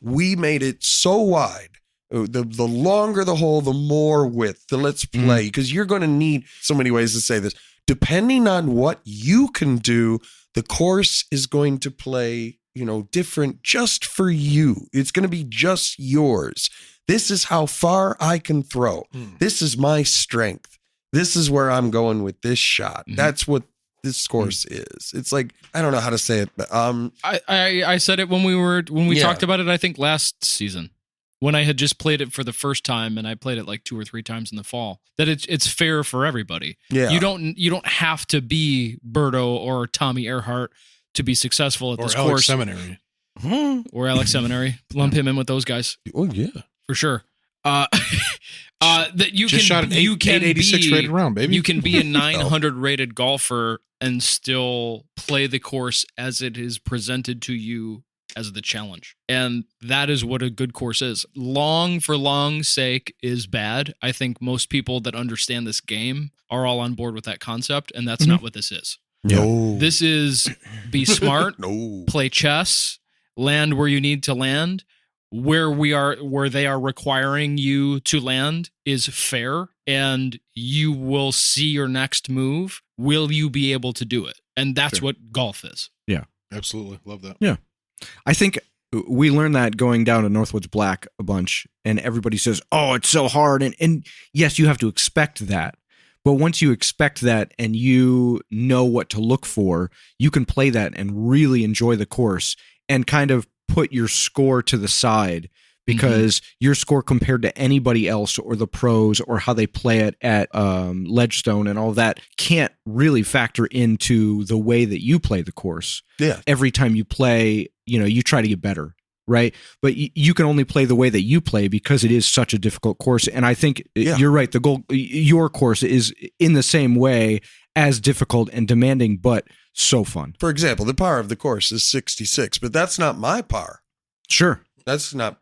We made it so wide. The longer the hole, the more width. The let's play, because you're going to need so many ways to say this. Depending on what you can do, the course is going to play, different just for you. It's going to be just yours. This is how far I can throw. This is my strength. This is where I'm going with this shot. That's what this course is. It's like, I don't know how to say it, but I said it when we talked about it, I think last season, when I had just played it for the first time, and I played it like 2 or 3 times in the fall, that it's fair for everybody. Yeah. You don't have to be Berto or Tommy Earhart to be successful at this Alex course. Seminary. Or Alex Seminary. Lump him in with those guys. Oh yeah. For sure. That you just can shot an 886 rated round, baby. You can be a 900 rated golfer and still play the course as it is presented to you as the challenge. And that is what a good course is. Long for long's sake is bad. I think most people that understand this game are all on board with that concept, and that's not what this is. No. This is be smart, No. play chess, land where you need to land. Where they are requiring you to land is fair, and you will see your next move. Will you be able to do it? And that's what golf is. Yeah. Absolutely. Love that. Yeah. I think we learned that going down to Northwoods Black a bunch, and everybody says, oh, it's so hard. And yes, you have to expect that. But once you expect that and you know what to look for, you can play that and really enjoy the course and kind of put your score to the side, because your score compared to anybody else or the pros or how they play it at Ledgestone and all that can't really factor into the way that you play the course. Yeah. Every time you play, you try to get better, right? But you can only play the way that you play because it is such a difficult course. And I think you're right. Your course is in the same way as difficult and demanding, but so fun. For example, the par of the course is 66, but that's not my par. Sure. That's not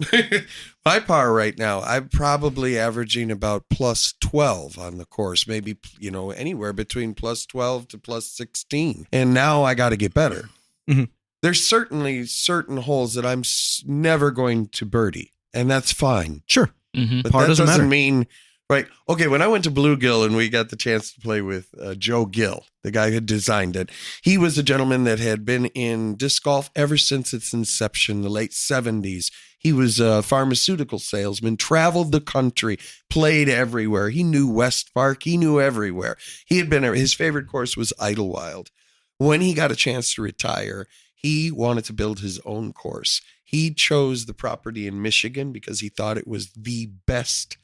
my par right now. I'm probably averaging about plus 12 on the course, maybe, anywhere between plus 12 to plus 16. And now I got to get better. Mm-hmm. There's certainly certain holes that I'm never going to birdie, and that's fine. Sure. But that doesn't mean, right? Okay, when I went to Bluegill and we got the chance to play with Joe Gill, the guy who designed it, he was a gentleman that had been in disc golf ever since its inception, the late 70s. He was a pharmaceutical salesman, traveled the country, played everywhere. He knew West Park. He knew everywhere. His favorite course was Idlewild. When he got a chance to retire, he wanted to build his own course. He chose the property in Michigan because he thought it was the best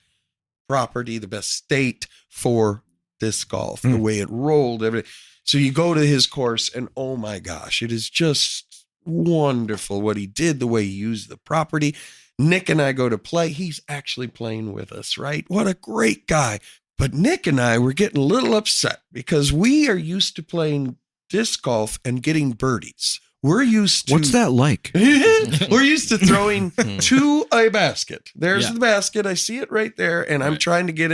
property, the best state for disc golf, the way it rolled, everything. So you go to his course and oh my gosh, it is just wonderful what he did, the way he used the property. Nick and I go to play. He's actually playing with us, right? What a great guy. But Nick and I were getting a little upset because we are used to playing disc golf and getting birdies. We're used to... What's that like? We're used to throwing to a basket. There's the basket. I see it right there. And I'm trying to get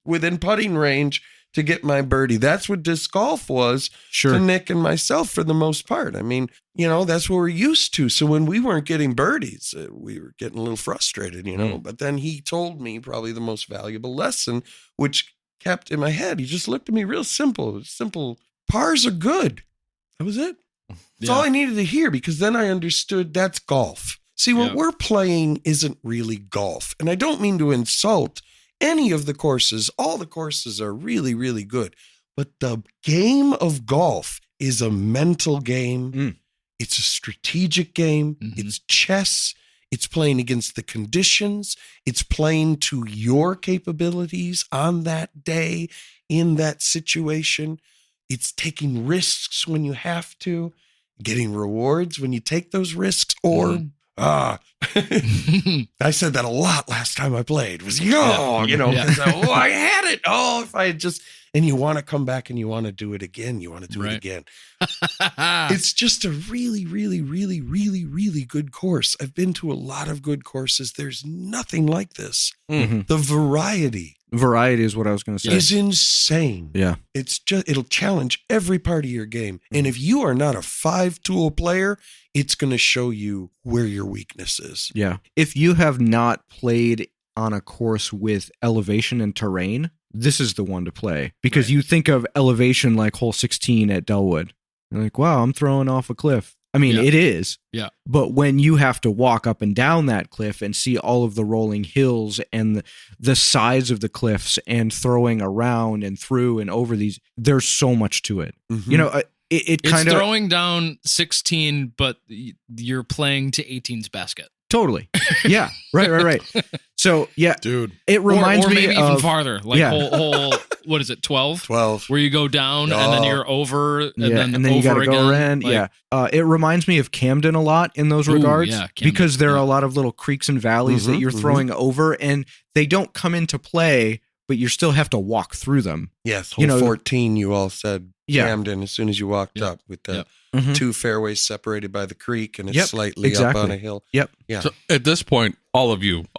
within putting range to get my birdie. That's what disc golf was to Nick and myself for the most part. I mean, that's what we're used to. So when we weren't getting birdies, we were getting a little frustrated, But then he told me probably the most valuable lesson, which kept in my head. He just looked at me real simple. Simple. Pars are good. That was it. That's all I needed to hear, because then I understood that's golf. See, what we're playing isn't really golf. And I don't mean to insult any of the courses. All the courses are really, really good. But the game of golf is a mental game. It's a strategic game. It's chess. It's playing against the conditions. It's playing to your capabilities on that day in that situation. It's taking risks when you have to, getting rewards when you take those risks, or I said that a lot last time I played was, because I had it. Oh, if I had just, and you want to come back and you want to do it again. You want to do it again. It's just a really, really, really, really, really good course. I've been to a lot of good courses. There's nothing like this. The variety is what I was going to say. Is insane. Yeah. It'll challenge every part of your game. And if you are not a 5-tool player, it's going to show you where your weakness is. Yeah. If you have not played on a course with elevation and terrain, this is the one to play, because you think of elevation like hole 16 at Delwood. You're like, wow, I'm throwing off a cliff. I mean, it is. Yeah. But when you have to walk up and down that cliff and see all of the rolling hills and the sides of the cliffs and throwing around and through and over these, there's so much to it. It kind of throwing down 16, but you're playing to 18's basket. Totally. Yeah. Right. So yeah, dude, it reminds or maybe me even of farther, like whole what is it, 12? 12, where you go down and then you're over, and then you got to again. go around. Like, it reminds me of Camden a lot in those regards, because there are a lot of little creeks and valleys that you're throwing over, and they don't come into play, but you still have to walk through them. Yes, hole 14, you all said Camden as soon as you walked up with the two fairways separated by the creek and it's slightly up on a hill. Yep. Yeah. So at this point, all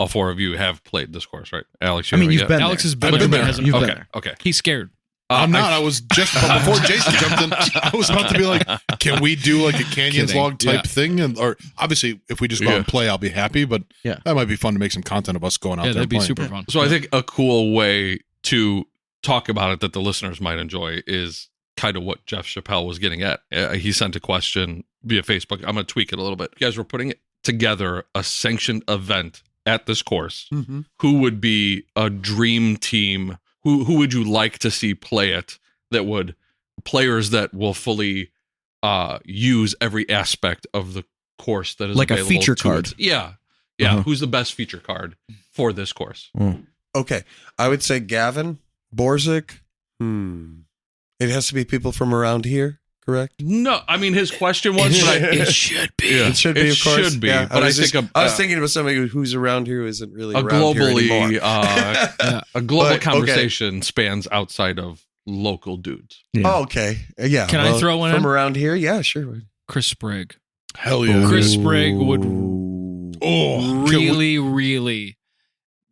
4 of you have played this course, right? Alex, I mean, you've been Alex there. has been I've there, been but there. hasn't. You've Okay. been there. Okay. He's scared. I'm not. I was just before Jason jumped in. I was about to be like, "Can we do like a Canyons Kidding. log type thing?" And or obviously, if we just go out and play, I'll be happy. But Yeah. that might be fun to make some content of us going out there. Yeah, that'd and be playing. super fun. So I think a cool way to talk about it that the listeners might enjoy is kind of what Jeff Chappelle was getting at. He sent a question via Facebook. I'm going to tweak it a little bit. You guys were putting together a sanctioned event at this course. Mm-hmm. Who would be a dream team? Who would you like to see play it? That would players that will fully use every aspect of the course that is Like a available feature to card. it. Yeah. Uh-huh. Who's the best feature card for this course? Okay. I would say Gavin, Borzik. It has to be people from around here, correct? No, I mean his question was, but It should be. yeah, It should be, of course. should be. Yeah, But I think I was thinking about somebody who's around here who isn't really a around here globally anymore. a global But, okay. conversation spans outside of local dudes. Yeah. Oh, okay. Yeah. Can I throw one from in? around here? Yeah, sure. Chris Sprague. Hell yeah! Chris Sprague would Can really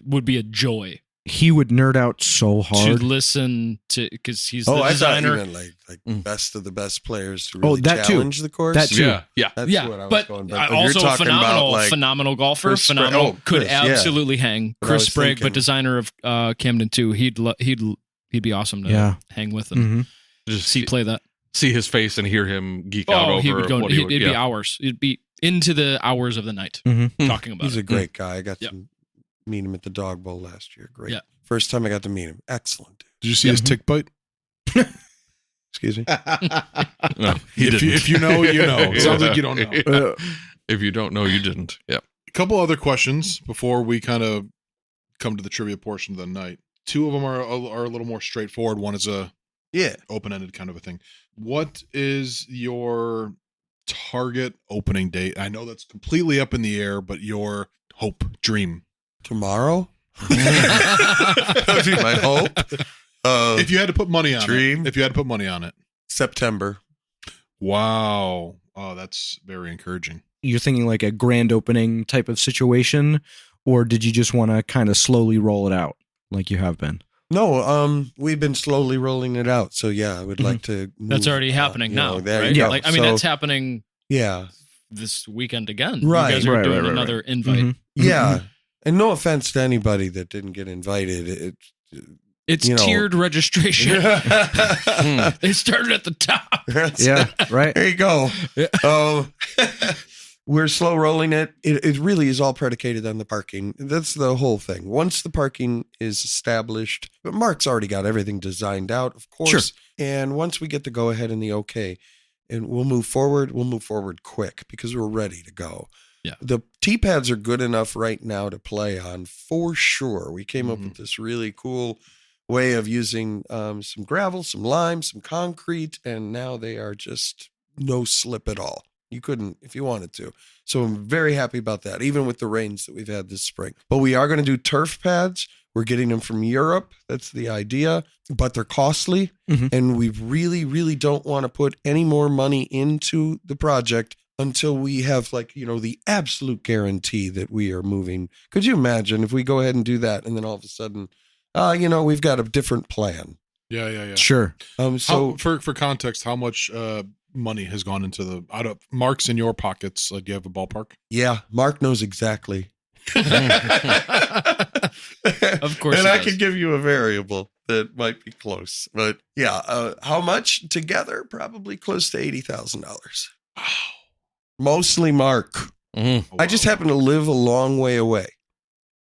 would be a joy He would nerd out so to hard. listen to because he's the I thought you designer. meant like best of the best players to really that too. challenge the course. That too. Yeah. That's Yeah, what I was but going. also you're talking phenomenal, about like phenomenal golfer. Chris Sprague. Phenomenal, Oh, could Chris, yeah. absolutely hang. What I Chris was Sprague, thinking. but designer of Camden too. He'd be awesome to Yeah. hang with and Just see play that. see his face and hear him geek out over he would go. what he would. It'd be hours. It'd be into the hours of the night talking about he's it. a great guy. I got Yep. to meet him at the Dog Bowl last year. Great. Yeah. First time I got to meet him. Excellent. Dude. Did you see his tick bite? Excuse me. No, he didn't. If you know, you know. It sounds like you don't know. Yeah. If you don't know, you didn't. Yeah. A couple other questions before we kind of come to the trivia portion of the night. Two of them are a little more straightforward. One is a Yeah. open-ended kind of a thing. What is your target opening date? I know that's completely up in the air, but your hope, dream. Tomorrow. That'd be my hope. If you had to put money on Dream? it. If you had to put money on it. September. Wow. Oh, that's very encouraging. You're thinking like a grand opening type of situation, or did you just want to kind of slowly roll it out like you have been? No, we've been slowly rolling it out. So yeah, I would like to. That's move, already happening you now. know, there right? you go. Like I mean, So, that's happening yeah, this weekend again. Right. You guys are Right, doing right, another invite. Mhm. yeah. And no offense to anybody that didn't get invited. It's You know. tiered registration. It, They started at the top. Yeah, right. There you go. We're slow rolling it. It really is all predicated on the parking. That's the whole thing. Once the parking is established, but Mark's already got everything designed out, of course. Sure. And once we get the go ahead and the okay, and we'll move forward quick because we're ready to go. Yeah. The tee pads are good enough right now to play on for sure. We came up with this really cool way of using some gravel, some lime, some concrete, and now they are just no slip at all. You couldn't if you wanted to. So I'm very happy about that, even with the rains that we've had this spring. But we are going to do turf pads. We're getting them from Europe. That's the idea. But they're costly. And we really, really don't want to put any more money into the project until we have the absolute guarantee that we are moving. Could you imagine if we go ahead and do that and then all of a sudden, we've got a different plan. Yeah. Sure. So for context, how much money has gone into out of Mark's in your pockets? Do you have a ballpark? Yeah, Mark knows exactly. Of course. And he I does. could give you a variable that might be close. But yeah, how much together? Probably close to $80,000. Wow. Mostly Mark. I just happen to live a long way away.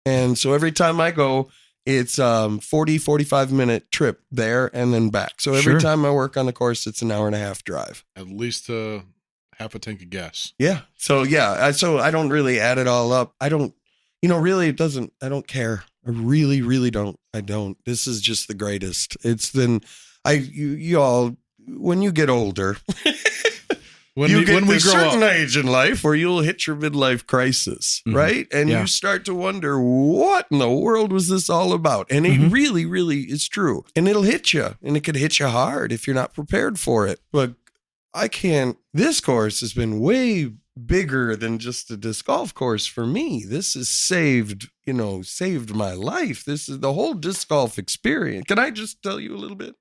And so every time I go, it's 45 minute trip there and then back. So every Sure. time I work on the course, it's an hour and a half drive. At least half a tank of gas. Yeah. So so I don't really add it all up. I don't, really it doesn't, I don't care. I really, really don't. I don't. This is just the greatest. It's then you all, when you get older, When you we get to grow a certain up. age in life where you'll hit your midlife crisis, Mhm. right? And Yeah. you start to wonder, what in the world was this all about? And it really, really is true. And it'll hit you, and it could hit you hard if you're not prepared for it. But this course has been way bigger than just a disc golf course for me. This has saved my life. This is the whole disc golf experience. Can I just tell you a little bit?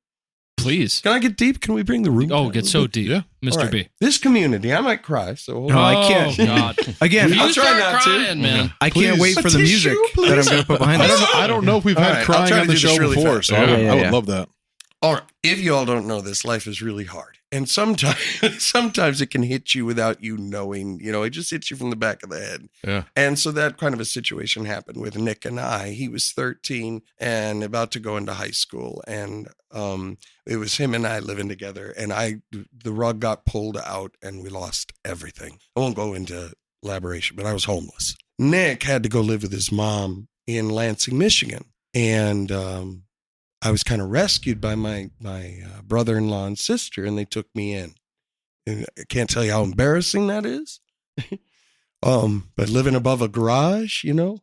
Please. Can I get deep? Can we bring the room Oh, down get a so little bit? deep. Yeah. Mr. All right. B. This community, I might cry. So hold No, on. I can't. Oh, God. Again, You I'll try start not to. crying, man. I can't Please. wait for A the tissue, music please. that I'm going to put behind this. I don't know if we've All had right, I'll crying try on to the do this show really before, fast. so Yeah, I would yeah. love that. All right. If you all don't know this, life is really hard. And sometimes it can hit you without you knowing, it just hits you from the back of the head. Yeah. And so that kind of a situation happened with Nick and I. He was 13 and about to go into high school. And it was him and I living together. And the rug got pulled out and we lost everything. I won't go into elaboration, but I was homeless. Nick had to go live with his mom in Lansing, Michigan. And I was kind of rescued by my brother-in-law and sister, and they took me in. And I can't tell you how embarrassing that is. But living above a garage, and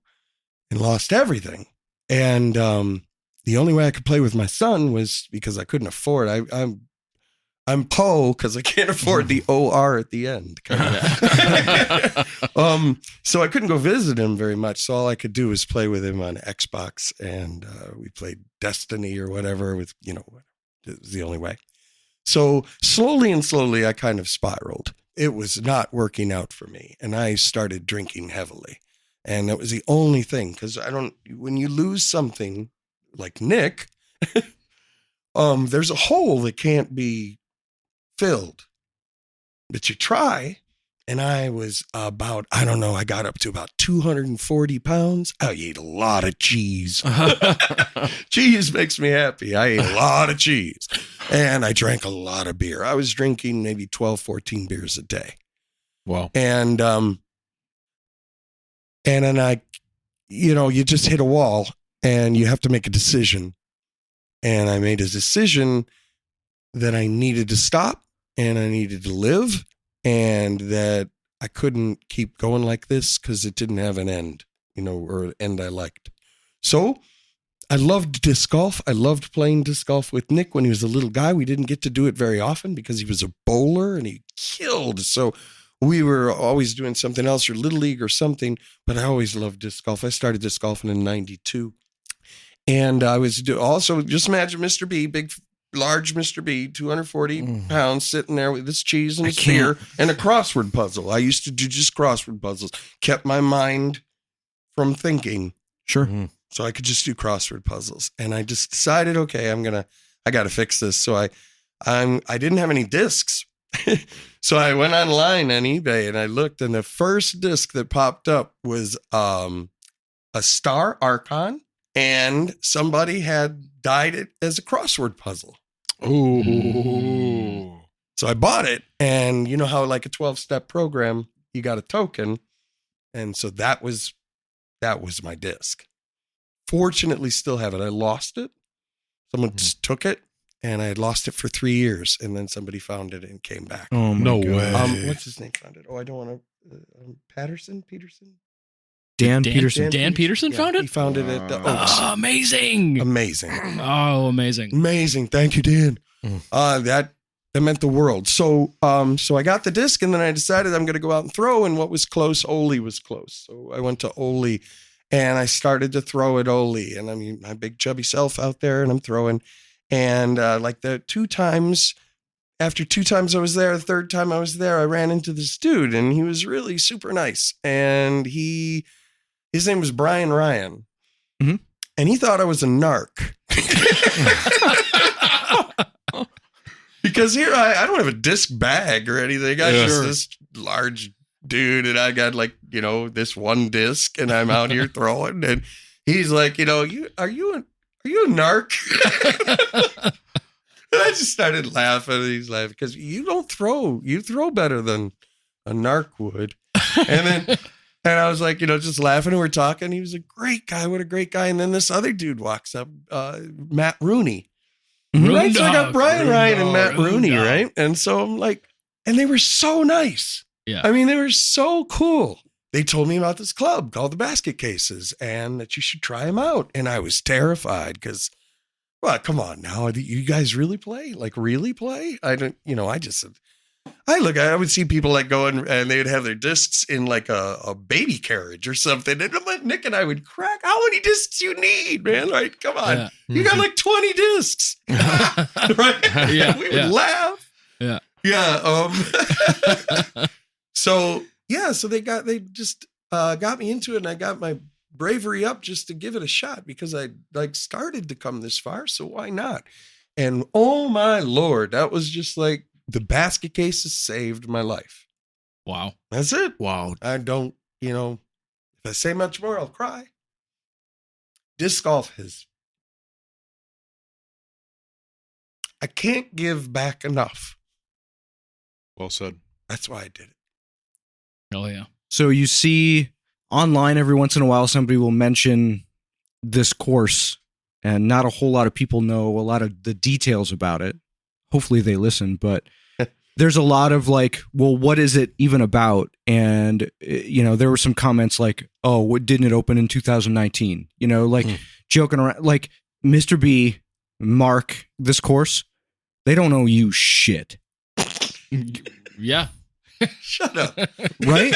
lost everything. And the only way I could play with my son was because I couldn't afford. I'm Poe because I can't afford the OR at the end. So I couldn't go visit him very much. So all I could do was play with him on Xbox, and we played Destiny or whatever. It was the only way. So slowly, I kind of spiraled. It was not working out for me, and I started drinking heavily, and that was the only thing. Because when you lose something like Nick, there's a hole that can't be filled, but you try. And I was I got up to about 240 pounds. I ate a lot of cheese. Cheese makes me happy. I ate a lot of cheese, and I drank a lot of beer. I was drinking maybe 12, 14 beers a day. Wow. And then you just hit a wall and you have to make a decision. And I made a decision that I needed to stop and I needed to live, and that I couldn't keep going like this because it didn't have an end, or an end I liked. So I loved disc golf. I loved playing disc golf with Nick when he was a little guy. We didn't get to do it very often because he was a bowler and he killed. So we were always doing something else, or Little League or something, but I always loved disc golf. I started disc golfing in 92. And I was also, just imagine Mr. B, large Mr. B, 240 pounds, sitting there with his cheese and his beer and a crossword puzzle. I used to do just crossword puzzles. Kept my mind from thinking. Sure. So I could just do crossword puzzles. And I just decided, okay, I got to fix this. So I didn't have any discs. So I went online on eBay and I looked, and the first disc that popped up was a Star Archon, and somebody had dyed it as a crossword puzzle. Ooh. So I bought it, and you know how like a 12-step program, you got a token. And so that was my disc. Fortunately, still have it. I lost it. Someone just took it, and I had lost it for 3 years, and then somebody found it and came back. Oh, my No God. way. What's his name found it? Oh, I don't want to. Peterson? Dan Peterson. Dan Peterson found He it? found it at the Oaks. Oh, amazing. Amazing. Oh, amazing. Amazing. Thank you, Dan. That meant the world. So I got the disc, and then I decided I'm going to go out and throw, and what was close, Ole was close. So I went to Ole, and I started to throw at Ole, and I mean, my big chubby self out there, and I'm throwing. And like the 2 times, after 2 times I was there, the 3rd time I was there, I ran into this dude, and he was really super nice. And his name was Brian Ryan. Mm-hmm. And he thought I was a narc. Because here I don't have a disc bag or anything. I'm just this large dude, and I got like, this one disc, and I'm out here throwing. And he's like, are you a narc? And I just started laughing. He's laughing because you throw better than a narc would. And I was like, just laughing, and we're talking. He was a great guy. What a great guy. And then this other dude walks up, Matt Rooney. Right? So I got Brian Ryan and Matt Rooney, right? And so I'm like, And they were so nice. Yeah. I mean, they were so cool. They told me about this club called the Basket Cases and that you should try them out. And I was terrified because, well, come on now. You guys really play? Like, really play? I don't, I would see people like go and they'd have their discs in like a baby carriage or something. And like Nick and I would crack. How many discs you need, man? Right? Come on. Yeah. You got like 20 discs. Right? Yeah. We would laugh. Yeah. Yeah. So they just got me into it, and I got my bravery up just to give it a shot because I like started to come this far. So why not? And oh my Lord, that was just like the Basket Cases saved my life. Wow. That's it. Wow. I don't, if I say much more, I'll cry. Disc golf I can't give back enough. Well said. That's why I did it. Oh, yeah. So you see online every once in a while, somebody will mention this course, and not a whole lot of people know a lot of the details about it. Hopefully they listen, but there's a lot of like, well, what is it even about? And, there were some comments like, oh, what didn't it open in 2019? Joking around, like Mr. B, Mark, this course, they don't owe you shit. Yeah. Shut up. Right?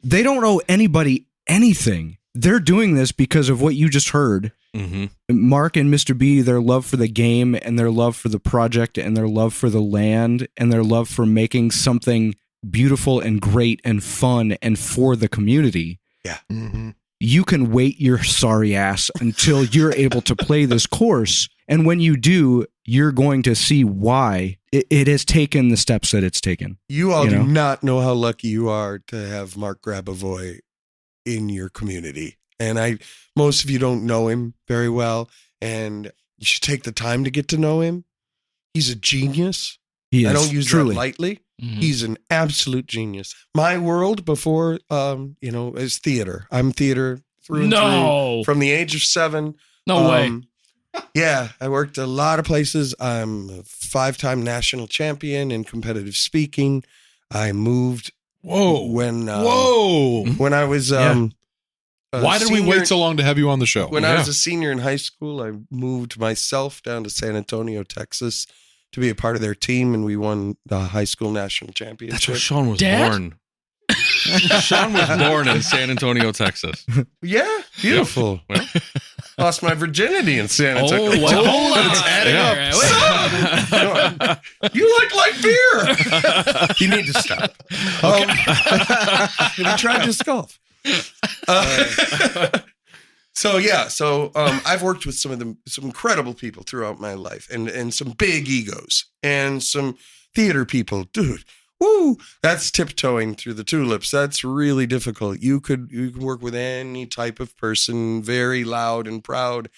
They don't owe anybody anything. They're doing this because of what you just heard. Mm-hmm. Mark and Mr. B, their love for the game and their love for the project and their love for the land and their love for making something beautiful and great and fun and for the community. Yeah. Mm-hmm. You can wait your sorry ass until you're able to play this course. And when you do, you're going to see why it has taken the steps that it's taken. You all do not know how lucky you are to have Mark Grabavoy in your community. And most of you don't know him very well, and you should take the time to get to know him. He's a genius. He is, I don't use truly. that lightly. Mm-hmm. He's an absolute genius. My world before, is theater. I'm theater through and through from the age of 7. No way. Yeah, I worked a lot of places. I'm a 5-time national champion in competitive speaking. I moved. When I was why did we wait so long to have you on the show? When I was a senior in high school, I moved myself down to San Antonio, Texas, to be a part of their team, and we won the high school national championship. That's where Sean was born. Sean was born in San Antonio, Texas. Yeah, beautiful. Well, lost my virginity in San Antonio. Hold on. It's adding up. You like beer. You need to stop. Have you tried disc golf? So I've worked with some incredible people throughout my life, and some big egos, and some theater people. Dude, woo! That's tiptoeing through the tulips. That's really difficult. You can work with any type of person, very loud and proud,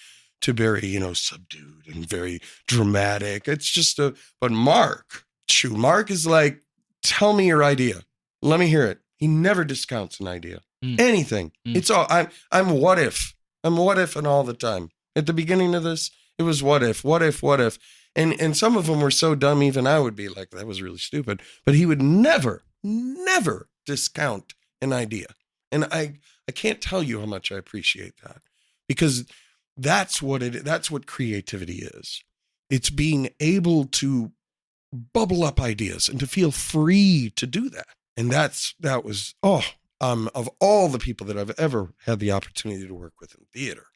to very subdued and very dramatic. It's just but Mark is like, tell me your idea, let me hear it. He never discounts an idea. Anything. It's all I'm what if. I'm what if and all the time. At the beginning of this, it was what if. And some of them were so dumb, even I would be like, that was really stupid. But he would never discount an idea. And I can't tell you how much I appreciate that, because that's what creativity is. It's being able to bubble up ideas and to feel free to do that. And that was of all the people that I've ever had the opportunity to work with in theater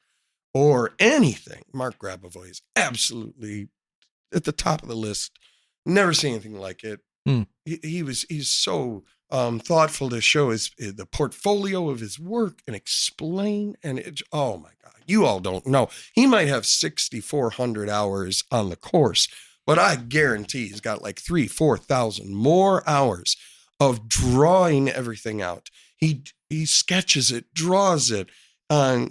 or anything, Mark Grabavoy is absolutely at the top of the list. Never seen anything like it. He's so thoughtful to show the portfolio of his work and explain. And oh my God, you all don't know. He might have 6,400 hours on the course, but I guarantee he's got like 3,000-4,000 more hours of drawing everything out. He sketches it, draws it on,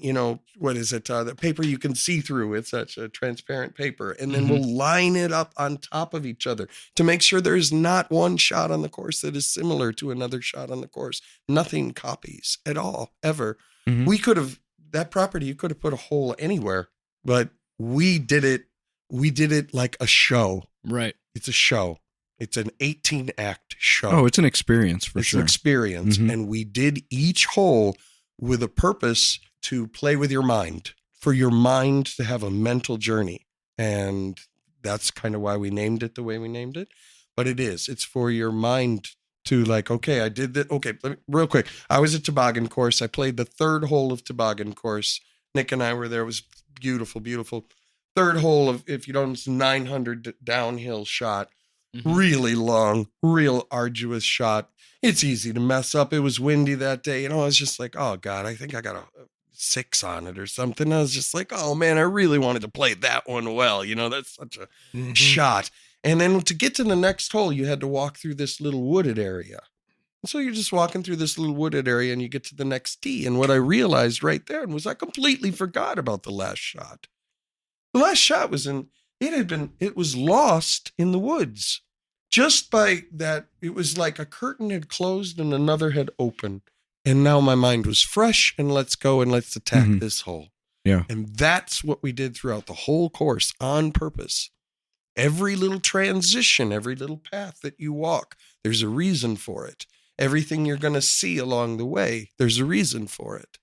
what is it? The paper you can see through. It's such a transparent paper. And then we'll line it up on top of each other to make sure there's not one shot on the course that is similar to another shot on the course. Nothing copies at all, ever. Mm-hmm. That property, you could have put a hole anywhere, but we did it like a show. Right. It's a show. It's an 18-act show. Oh, it's an experience for it's sure. an experience. Mhm. And we did each hole with a purpose to play with your mind, for your mind to have a mental journey. And that's kind of why we named it the way we named it. But it's for your mind to like, okay, I did that. Okay, real quick. I was at toboggan course. I played the third hole of toboggan course. Nick and I were there. It was beautiful, beautiful. Third hole of, if you don't, it's 900 downhill shot. Really long, real arduous shot. It's easy to mess up. It was windy that day. I was just like, oh God, I think I got a 6 on it or something. I was just like, oh man, I really wanted to play that one well. That's such a shot. And then to get to the next hole, you had to walk through this little wooded area. And so you're just walking through this little wooded area and you get to the next tee. And what I realized right there was I completely forgot about the last shot. The last shot was it was lost in the woods. Just by that, it was like a curtain had closed and another had opened. And now my mind was fresh and let's go and let's attack this hole. Yeah. And that's what we did throughout the whole course on purpose. Every little transition, every little path that you walk, there's a reason for it. Everything you're going to see along the way, there's a reason for it.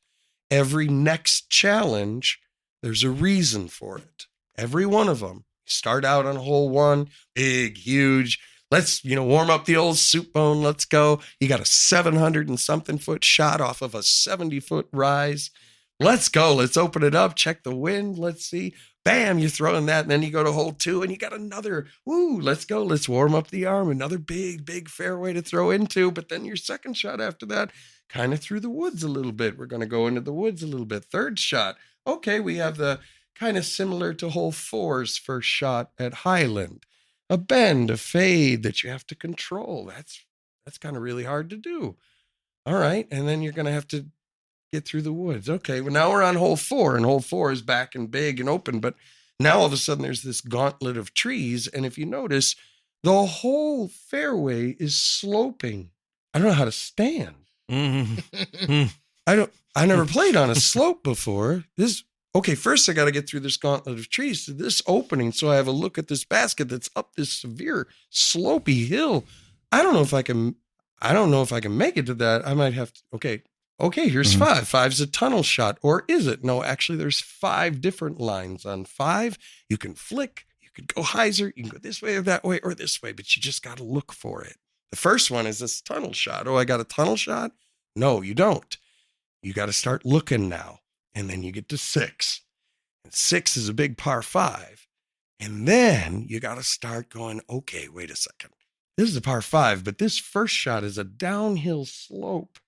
Every next challenge, there's a reason for it. Every one of them. Start out on hole 1, big, huge. Let's, warm up the old soup bone. Let's go. You got a 700 and something foot shot off of a 70-foot rise. Let's go. Let's open it up. Check the wind. Let's see. Bam, you're throwing that. And then you go to hole 2 and you got another. Woo, let's go. Let's warm up the arm. Another big, big fairway to throw into. But then your second shot after that, kind of through the woods a little bit. We're going to go into the woods a little bit. Third shot. Okay, we have the kind of similar to hole 4's first shot at Highland. A bend, a fade that you have to control. That's kind of really hard to do. All right. And then you're going to have to get through the woods. Okay. Well, now we're on hole 4 and hole 4 is back and big and open. But now all of a sudden there's this gauntlet of trees. And if you notice, the whole fairway is sloping. I don't know how to stand. I never played on a slope before. Okay, first I got to get through this gauntlet of trees to this opening so I have a look at this basket that's up this severe slopey hill. I don't know if I can make it to that. I might have to. Okay, here's 5. 5's a tunnel shot, or is it? No, actually there's 5 different lines on 5. You can flick, you could go hyzer, you can go this way or that way or this way, but you just got to look for it. The first one is this tunnel shot. Oh, I got a tunnel shot? No, you don't. You got to start looking now. And then you get to 6. And 6 is a big par 5. And then you got to start going, okay, wait a second. This is a par 5, but this first shot is a downhill slope.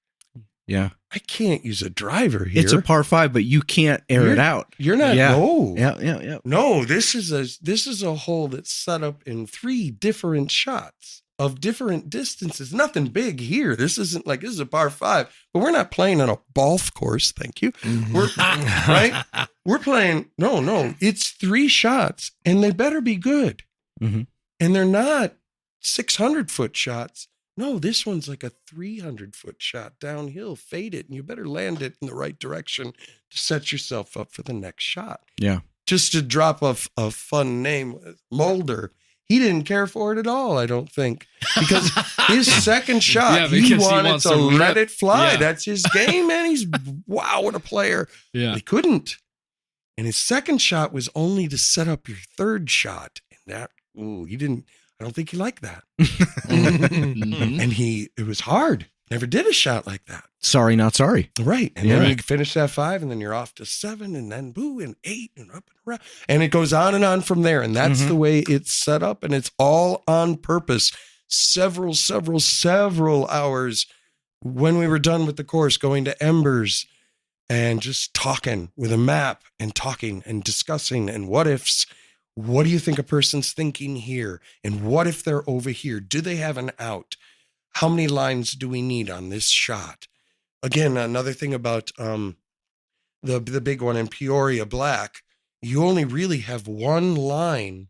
Yeah. I can't use a driver here. It's a par 5, but you can't air it out. You're not. Yeah. No. Yeah. No, this is a hole that's set up in 3 different shots of different distances. Nothing big here. This is a par 5, but we're not playing on a golf course. Thank you. We're right. We're playing. No. It's 3 shots and they better be good. And they're not 600-foot shots. No, this one's like a 300-foot shot downhill, fade it, and you better land it in the right direction to set yourself up for the next shot. Yeah. Just to drop a fun name, Mulder. He didn't care for it at all, I don't think, because his second shot, he wanted to let it fly. Yeah. That's his game, man. Wow, what a player. Yeah. But he couldn't. And his second shot was only to set up your third shot. And he didn't, I don't think he liked that. And it was hard. Never did a shot like that. Sorry, not sorry. Right. And then you finish that 5 and then you're off to 7 and then boo and 8 and up and around. And it goes on and on from there. And that's the way it's set up. And it's all on purpose. Several hours when we were done with the course, going to Embers and just talking with a map and talking and discussing and what ifs. What do you think a person's thinking here? And what if they're over here? Do they have an out? How many lines do we need on this shot? Again, another thing about the big one in Peoria Black, you only really have one line.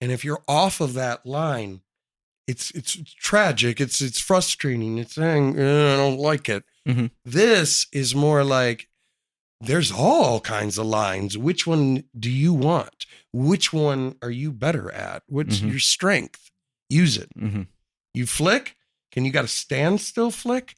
And if you're off of that line, it's tragic. It's frustrating. It's saying, I don't like it. This is more like, there's all kinds of lines. Which one do you want? Which one are you better at? What's your strength? use it. Mhm. You flick, you got a standstill flick?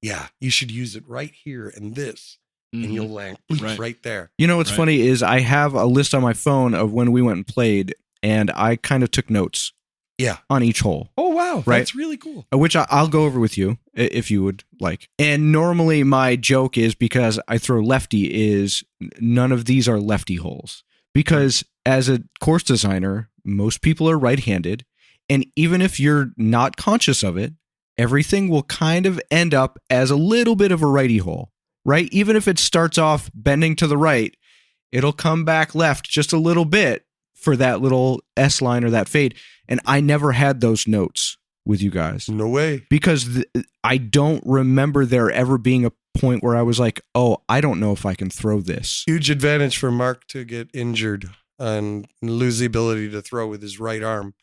Yeah, you should use it right here and this, and you'll land right there. You know what's funny is I have a list on my phone of when we went and played, and I kind of took notes. Yeah. On each hole. Oh, wow. Right? That's really cool. Which I'll go over with you if you would like. And normally my joke is, because I throw lefty, is none of these are lefty holes. Because as a course designer, most people are right-handed. And even if you're not conscious of it, everything will kind of end up as a little bit of a righty hole, right? Even if it starts off bending to the right, it'll come back left just a little bit for that little S line or that fade. And I never had those notes with you guys. No way. Because I don't remember there ever being a point where I was like, oh, I don't know if I can throw this. Huge advantage for Mark to get injured and lose the ability to throw with his right arm,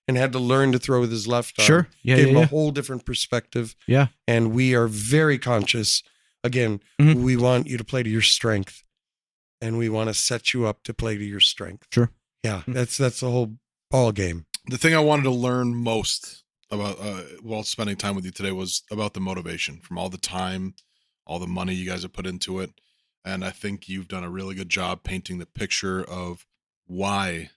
and had to learn to throw with his left arm. Sure. Yeah, Gave him yeah. a whole different perspective. Yeah. And we are very conscious. Again, Mhm. we want you to play to your strength, and we want to set you up to play to your strength. Sure. Yeah, that's the whole ball game. The thing I wanted to learn most about while spending time with you today was about the motivation from all the time, all the money you guys have put into it. And I think you've done a really good job painting the picture of why.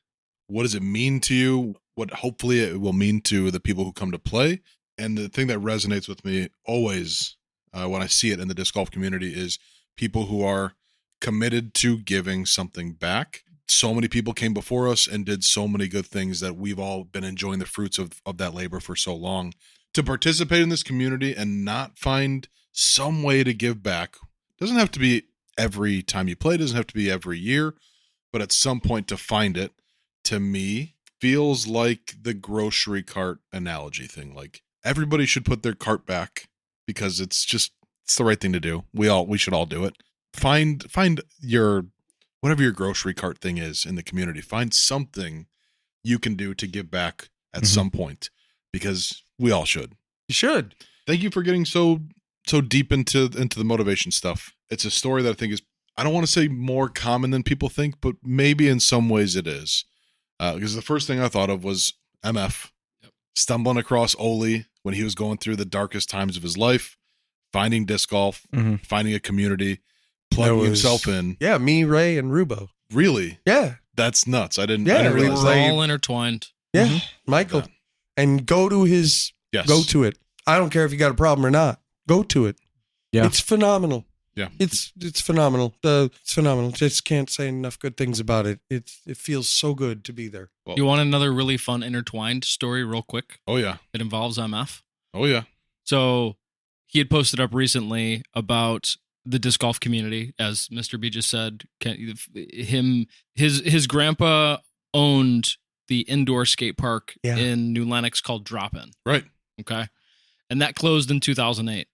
What does it mean to you? What hopefully it will mean to the people who come to play. And the thing that resonates with me always when I see it in the disc golf community is people who are committed to giving something back. So many people came before us and did so many good things that we've all been enjoying the fruits of that labor for so long. To participate in this community and not find some way to give back, doesn't have to be every time you play, doesn't have to be every year, but at some point to find it, to me, feels like the grocery cart analogy thing. Like everybody should put their cart back because it's the right thing to do. We should all do it. Find your whatever your grocery cart thing is in the community. Find something you can do to give back at some point, because we all should. You should. Thank you for getting so deep into the motivation stuff. It's a story that I think is, I don't want to say more common than people think, but maybe in some ways it is. Because the first thing I thought of was MF stumbling across Oli when he was going through the darkest times of his life, finding disc golf, finding a community, plugging himself in. Yeah, me, Ray, and Rubo. Really? Yeah. That's nuts. I didn't We're realize. all intertwined. Yeah, Michael. And go to his, go to it. I don't care if you got a problem or not. Go to it. Yeah. It's phenomenal. Yeah. It's phenomenal. It's phenomenal. Just can't say enough good things about it. It feels so good to be there. Well, You want another really fun intertwined story real quick? oh, yeah. It involves MF. Oh, yeah. So he had posted up recently about the disc golf community, as Mr. B just said. His grandpa owned the indoor skate park in New Lenox called Drop-In. Right. Okay. And that closed in 2008.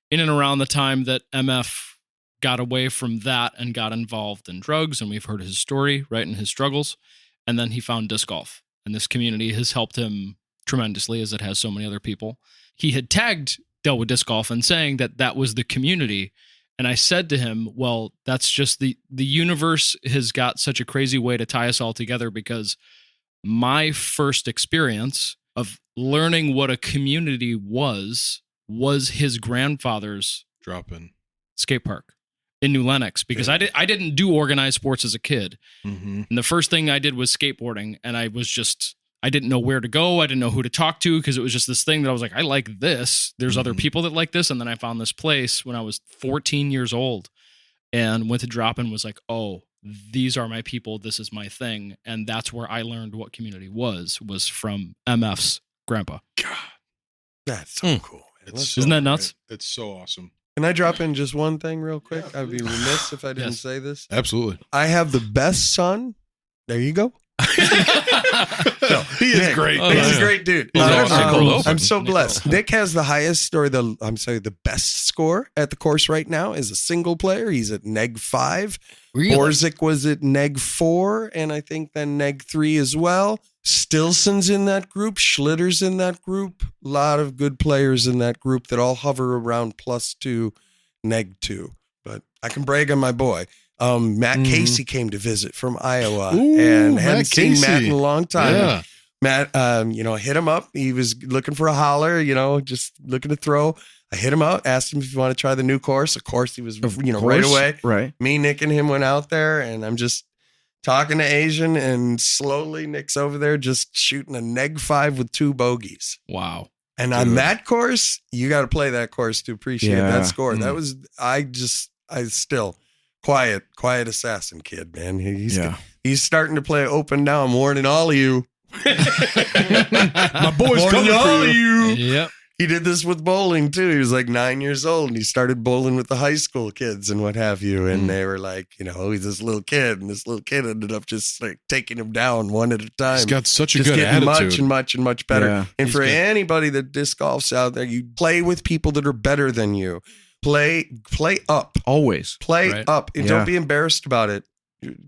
In and around the time that MF got away from that and got involved in drugs, and we've heard his story, right, and his struggles. And then he found disc golf. And this community has helped him tremendously, as it has so many other people. He had tagged Dealt with Disc Golf and saying that was the community. And I said to him, well, that's just the universe has got such a crazy way to tie us all together, because my first experience of learning what a community was his grandfather's Drop-In skate park in New Lenox, because I didn't do organized sports as a kid. And the first thing I did was skateboarding, and I didn't know where to go. I didn't know who to talk to, because it was just this thing that I was like, I like this. There's other people that like this. And then I found this place when I was 14 years old and went to Drop-In, was like, oh, these are my people. This is my thing. And that's where I learned what community was from MF's grandpa. God, that's so cool. Isn't that nuts? It's so awesome. Can I drop in just one thing real quick? I'd be remiss if I didn't say this. Absolutely. I have the best son. There you go. No, he is great. Oh, he's a great dude. I'm so blessed. Nick has the highest, or the best score at the course right now as a single player. He's at neg 5. Really? Borzik was at neg 4, and I think then neg 3 as well. Stilson's in that group. Schlitter's in that group. A lot of good players in that group that all hover around +2, neg 2. But I can brag on my boy. Matt Casey came to visit from Iowa, and hadn't seen Matt in a long time. Yeah. Matt, hit him up. He was looking for a holler, just looking to throw. I hit him up, asked him if he wanted to try the new course. Of course, he was, right away. Right. Me, Nick, and him went out there, and I'm just talking to Asian, and slowly Nick's over there just shooting a -5 with 2 bogeys. Wow. And on that course, you got to play that course to appreciate that score. That was, I still, quiet assassin kid, man. He's starting to play open now. I'm warning all of you. My boy's coming for you. Yep. He did this with bowling too. He was like 9 years old and he started bowling with the high school kids and what have you. And they were like, he's this little kid, and this little kid ended up just like taking him down one at a time. He's got such a just good getting attitude. much and much better. Yeah, and for anybody that disc golfs out there, you play with people that are better than you. Play up. Always. Play up. And don't be embarrassed about it.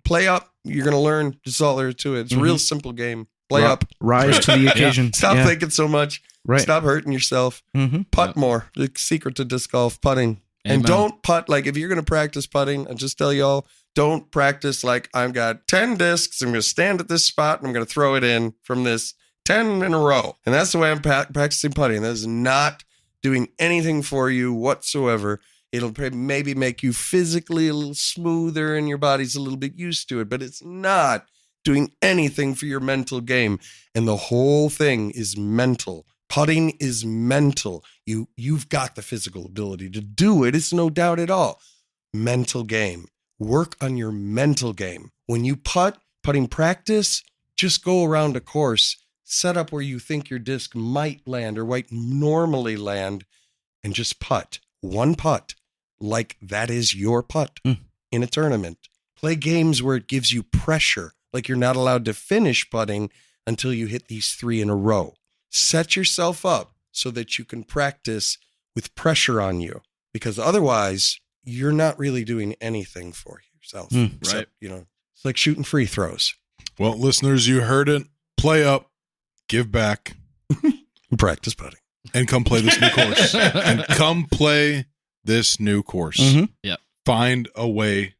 Play up. You're going to learn. That's all there is to it. It's a real simple game. Play up. Rise to the occasion. Stop thinking so much. Right. Stop hurting yourself. Putt more. The secret to disc golf, putting. And don't putt. Like if you're going to practice putting, I just tell y'all, don't practice like I've got 10 discs. I'm going to stand at this spot and I'm going to throw it in from this 10 in a row. And that's the way I'm practicing putting. That is not doing anything for you whatsoever. It'll maybe make you physically a little smoother and your body's a little bit used to it, but it's not doing anything for your mental game. And the whole thing is mental. Putting is mental. You've got the physical ability to do it. It's no doubt at all. Mental game. Work on your mental game. When you putting practice, just go around a course, set up where you think your disc might land or might normally land, and just putt. One putt, like that is your putt in a tournament. Play games where it gives you pressure, like you're not allowed to finish putting until you hit these 3 in a row. Set yourself up so that you can practice with pressure on you, because otherwise you're not really doing anything for yourself. Except, it's like shooting free throws. Well, listeners, you heard it. Play up, give back, practice putting, and come play this new course. And come play this new course. Yeah. Find a way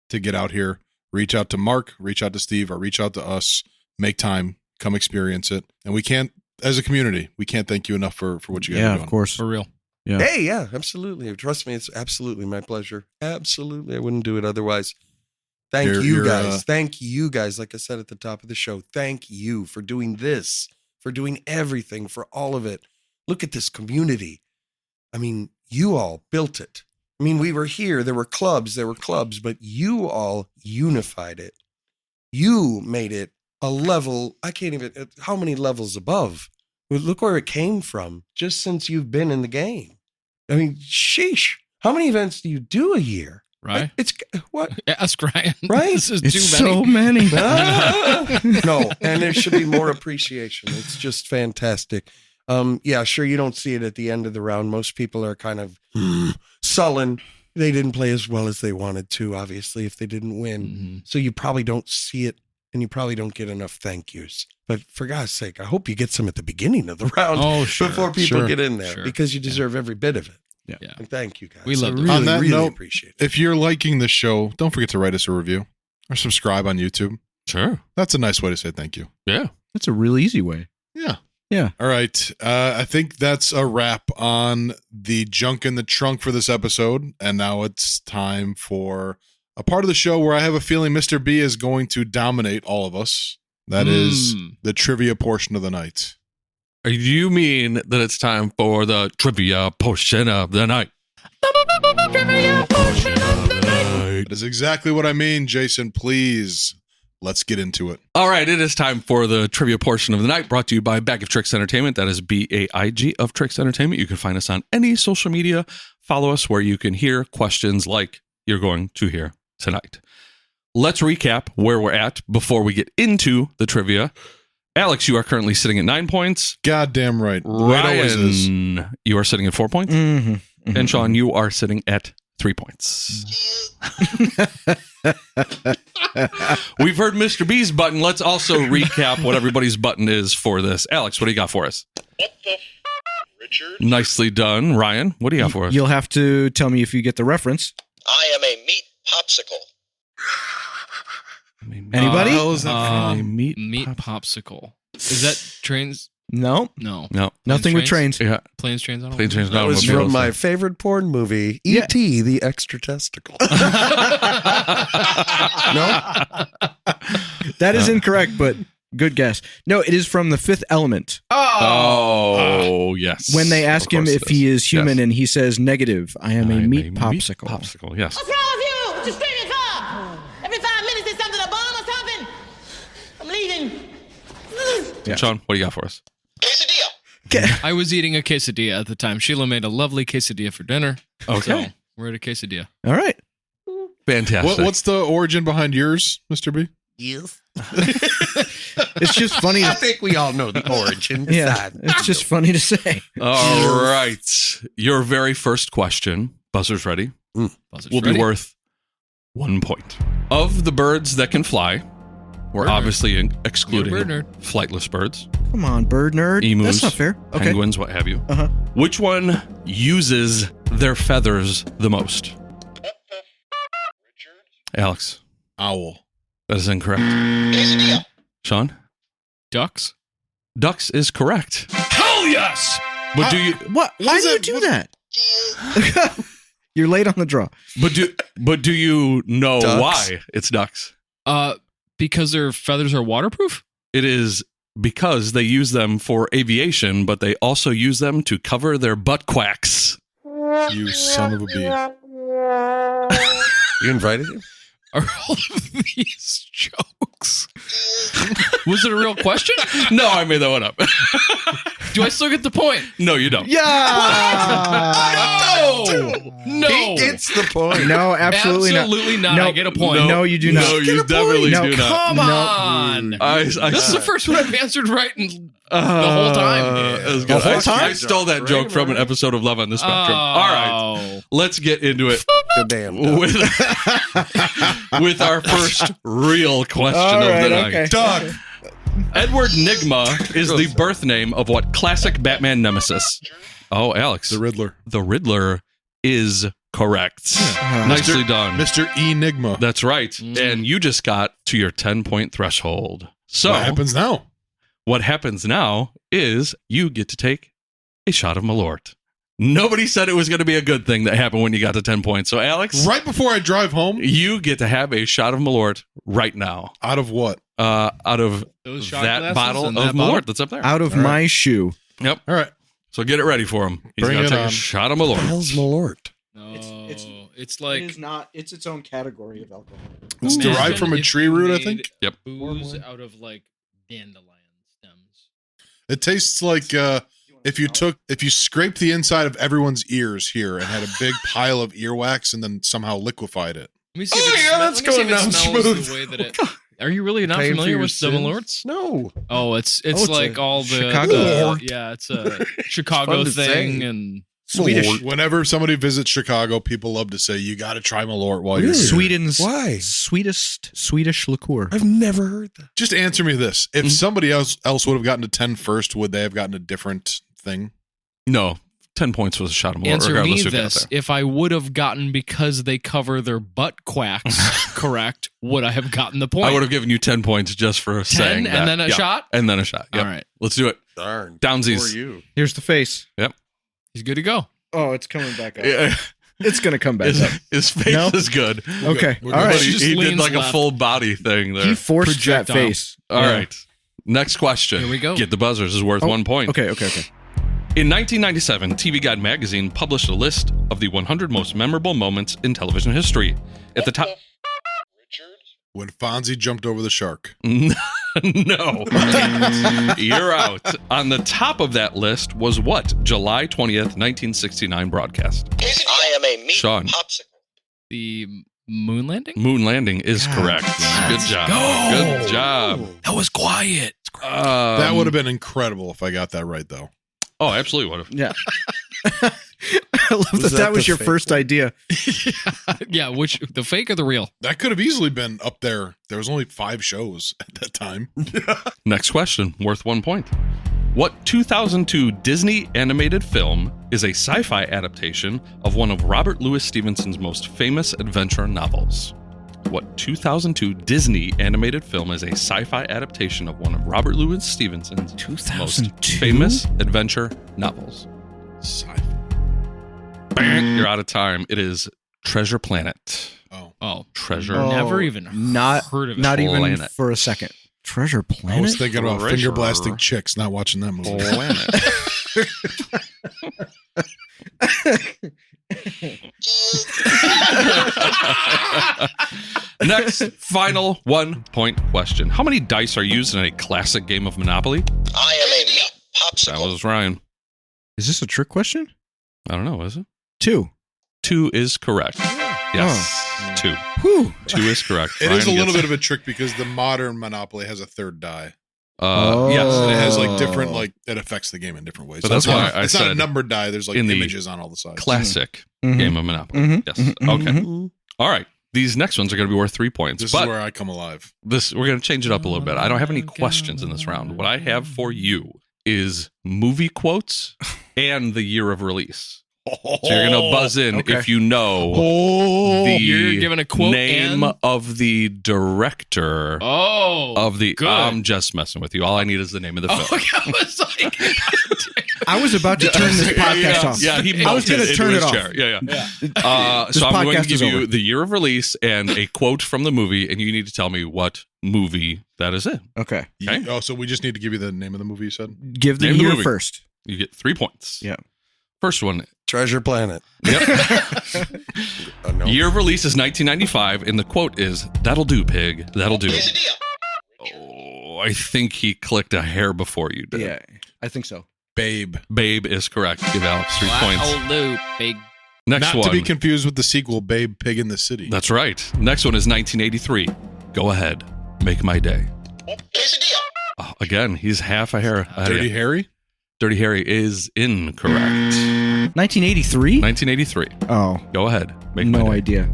to get out here. Reach out to Mark, reach out to Steve, or reach out to us. Make time, come experience it. And we can't, as a community, we can't thank you enough for what you guys are doing. Yeah, of course. For real. Yeah. Hey, yeah, absolutely. Trust me, it's absolutely my pleasure. Absolutely. I wouldn't do it otherwise. Thank you guys. Thank you guys. Like I said at the top of the show, thank you for doing this, for doing everything, for all of it. Look at this community. I mean, you all built it. I mean, we were here. There were clubs, but you all unified it. You made it a level. I can't even, how many levels above? Look where it came from just since you've been in the game. I mean, sheesh. How many events do you do a year? Right. It's what? Ask Ryan. Right? This is It's too many. so many. No, and there should be more appreciation. It's just fantastic. Yeah, sure, you don't see it at the end of the round. Most people are kind of sullen. They didn't play as well as they wanted to, obviously, if they didn't win. So you probably don't see it, and you probably don't get enough thank yous. But for God's sake, I hope you get some at the beginning of the round before people get in there, because you deserve every bit of it. Yeah. And thank you guys. We love it. really, On that really note, appreciate it. If you're liking the show, don't forget to write us a review or subscribe on YouTube. Sure. That's a nice way to say thank you. Yeah. That's a really easy way. Yeah. Yeah. All right. I think that's a wrap on the junk in the trunk for this episode. And now it's time for a part of the show where I have a feeling Mr. B is going to dominate all of us. That is the trivia portion of the night. You mean that it's time for the trivia portion of the night? That is exactly what I mean, Jason. Please, let's get into it. All right, it is time for the trivia portion of the night, brought to you by Bag of Tricks Entertainment. That is BAIG of Tricks Entertainment. You can find us on any social media. Follow us where you can hear questions like you're going to hear tonight. Let's recap where we're at before we get into the trivia. Alex, you are currently sitting at 9 points. Goddamn right. Ryan, you are sitting at 4 points. And Sean, you are sitting at 3 points. We've heard Mr. B's button. Let's also recap what everybody's button is for this. Alex, what do you got for us? What the Richard? Nicely done. Ryan, what do you got for us? You'll have to tell me if you get the reference. I am a meat popsicle. Anybody? A meat popsicle. Is that trains? No. Nothing with trains. Yeah. Planes, trains, Planes, trains, That was automobiles. from my favorite porn movie, E.T. the Extra Testicle. No? That is incorrect, but good guess. No, it is from The Fifth Element. Oh, yes. When they ask him if he is human and he says negative, I am a meat popsicle. Popsicle, yes. What's wrong with you? What you screaming for? Every 5 minutes there's something, a bomb or something? I'm leaving. Sean, what do you got for us? I was eating a quesadilla at the time. Sheila made a lovely quesadilla for dinner. Okay. So we're at a quesadilla. All right. Fantastic. What's the origin behind yours, Mr. B? Yes. It's just funny. I think we all know the origin. Yeah, it's just funny to say. All right. Your very first question, buzzer's ready, will be worth 1 point. Of the birds that can fly, we're obviously excluding flightless birds. Come on, bird nerd. Emus, That's not fair. Okay. Penguins, what have you. Which one uses their feathers the most? Alex. Owl. That is incorrect. Sean? Ducks? Ducks is correct. Hell yes! But do you... What? Why do you do that? You're late on the draw. But do you know Ducks? why it's ducks? Because their feathers are waterproof? It is because they use them for aviation, but they also use them to cover their butt quacks. You son of a bee. You invited him? Are all of these jokes? Was it a real question? No, I made that one up. Do I still get the point? No, you don't. Yeah. No. He gets the point. No, absolutely not. Absolutely not. No, I get a point. No, you do not. No, you definitely do not. Come on. This This is the first one I've answered right in the whole time. The whole time? I stole that joke from an episode of Love on the Spectrum. All right, let's get into it Damn. with our first real question of the night. Okay. Doug. Edward Nygma is the birth name of what classic Batman nemesis? Oh, Alex. The Riddler. The Riddler is correct. Nicely done. Mr. Enigma. That's right. And you just got to your 10-point threshold. So What happens now? What happens now is you get to take a shot of Malort. Nobody said it was going to be a good thing that happened when you got to 10 points. So, Alex, Right before I drive home? you get to have a shot of Malort right now. Out of what? Out of Those shot that glasses bottle and of that Malort bottle? that's up there. Out of my shoe. Yep. All right. So get it ready for him. He's Bring going it to take on. a shot of What the Malort. hell's Malort? No, It's- it's like it is not. It's its own category of alcohol. It's Imagine derived from a if tree you root, I made think. Yep. booze out of like dandelion stems. It tastes like if you scraped the inside of everyone's ears here and had a big pile of earwax and then somehow liquefied it. Let me see. Oh, if it yeah, smell- that's let me see if going it down smells smooth. The way that it, are you really not Paying for familiar your with the sins? Malorts? No. Oh, it's it's like a all the Chicago. yeah, it's a Chicago fun to thing, say. and Swedish. Whenever somebody visits Chicago, people love to say, you got to try Malort while you're Really? here. Sweden's Why? sweetest Swedish liqueur. I've never heard that. Just answer me this. If somebody else would have gotten to 10 first, would they have gotten a different thing? No. 10 points was a shot of Malort, answer me regardless who got this: there. if I would have gotten because they cover their butt quacks, correct? Would I have gotten the point? I would have given you 10 points just for saying that. and then a Yeah. shot. And then a shot. Yep. All right, Let's do it. Darn. Downsies. For you. Here's the face. he's good to go. Oh, it's coming back up. Yeah. It's gonna come back up. His face No? is good. Okay. We're All good. But right. he, Just he did leans like a left. full body thing there. He forced that Projectile. face. All Yeah. right. Next question. Here we go. Get the buzzers is worth Oh, 1 point. Okay. In 1997, TV Guide magazine published a list of the 100 most memorable moments in television history. At the top. When Fonzie jumped over the shark. No. You're out. On the top of that list was what? July 20th, 1969 broadcast. I am a meat Sean. popsicle. The moon landing. Moon landing is correct. Good job. Good job. That was quiet. That would have been incredible if I got that right, though. Oh, absolutely would have. Yeah. I love Was that that was the your fake first idea. Yeah, which the fake or the real? That could have easily been up there. There was only 5 shows at that time. Next question, worth 1 point. What 2002 Disney animated film is a sci-fi adaptation of one of Robert Louis Stevenson's most famous adventure novels? What 2002 Disney animated film is a sci-fi adaptation of one of Robert Louis Stevenson's 2002? most famous adventure novels? Sci-fi. Bang, you're out of time. It is Treasure Planet. Oh, Treasure. never even heard of it. Not even Planet. for a second. Treasure Planet? I was thinking about Treasure finger blasting chicks, not watching that movie. Next, final 1-point question. How many dice are used in a classic game of Monopoly? I am a meat popsicle. That was Ryan. Is this a trick question? I don't know, is it? 2. 2 is correct. Yes, 2. Whew. 2 is correct. It is a Ryan little gets- bit of a trick because the modern Monopoly has a third die. Yes, And it has like Oh. different, like it affects the game in different ways. But that's why I it's not a said numbered die. There's like in the images on all the sides. classic Mhm. game of Monopoly. Mhm. Yes. Mhm. Okay. Mhm. All right. These next ones are going to be worth 3 points. This but is where I come alive. we're going to change it up a little bit. I don't have any questions in this round. What I have for you is movie quotes and the year of release. So you're going to buzz in Okay. if you know the You're giving a quote name and- of the director of the. good. I'm just messing with you. All I need is the name of the film. I was like, I was about to turn this podcast off. Yeah, he I was melted going to into turn his it off. chair. Yeah. This So I'm going to podcast give is you over. the year of release and a quote from the movie, and you need to tell me what movie that is in. Okay. Okay. Oh, so we just need to give you the name of the movie you said? Give the Name the year movie. first. You get 3 points. Yeah. First one. Treasure Planet. Yep. Oh, no. Year of release is 1995, and the quote is, "That'll do, pig. That'll do." Oh, I think he clicked a hair before you did. Yeah, I think so. Babe. Babe is correct. Give Alex 3 points. loop, big. Next Not one. to be confused with the sequel, Babe, Pig in the City. That's right. Next one is 1983. Go ahead. Make my day. Oh, again, he's half a hair. ahead of Dirty you. Harry? Dirty Harry is incorrect. 1983? 1983. Oh, Go ahead. Make my no day. idea.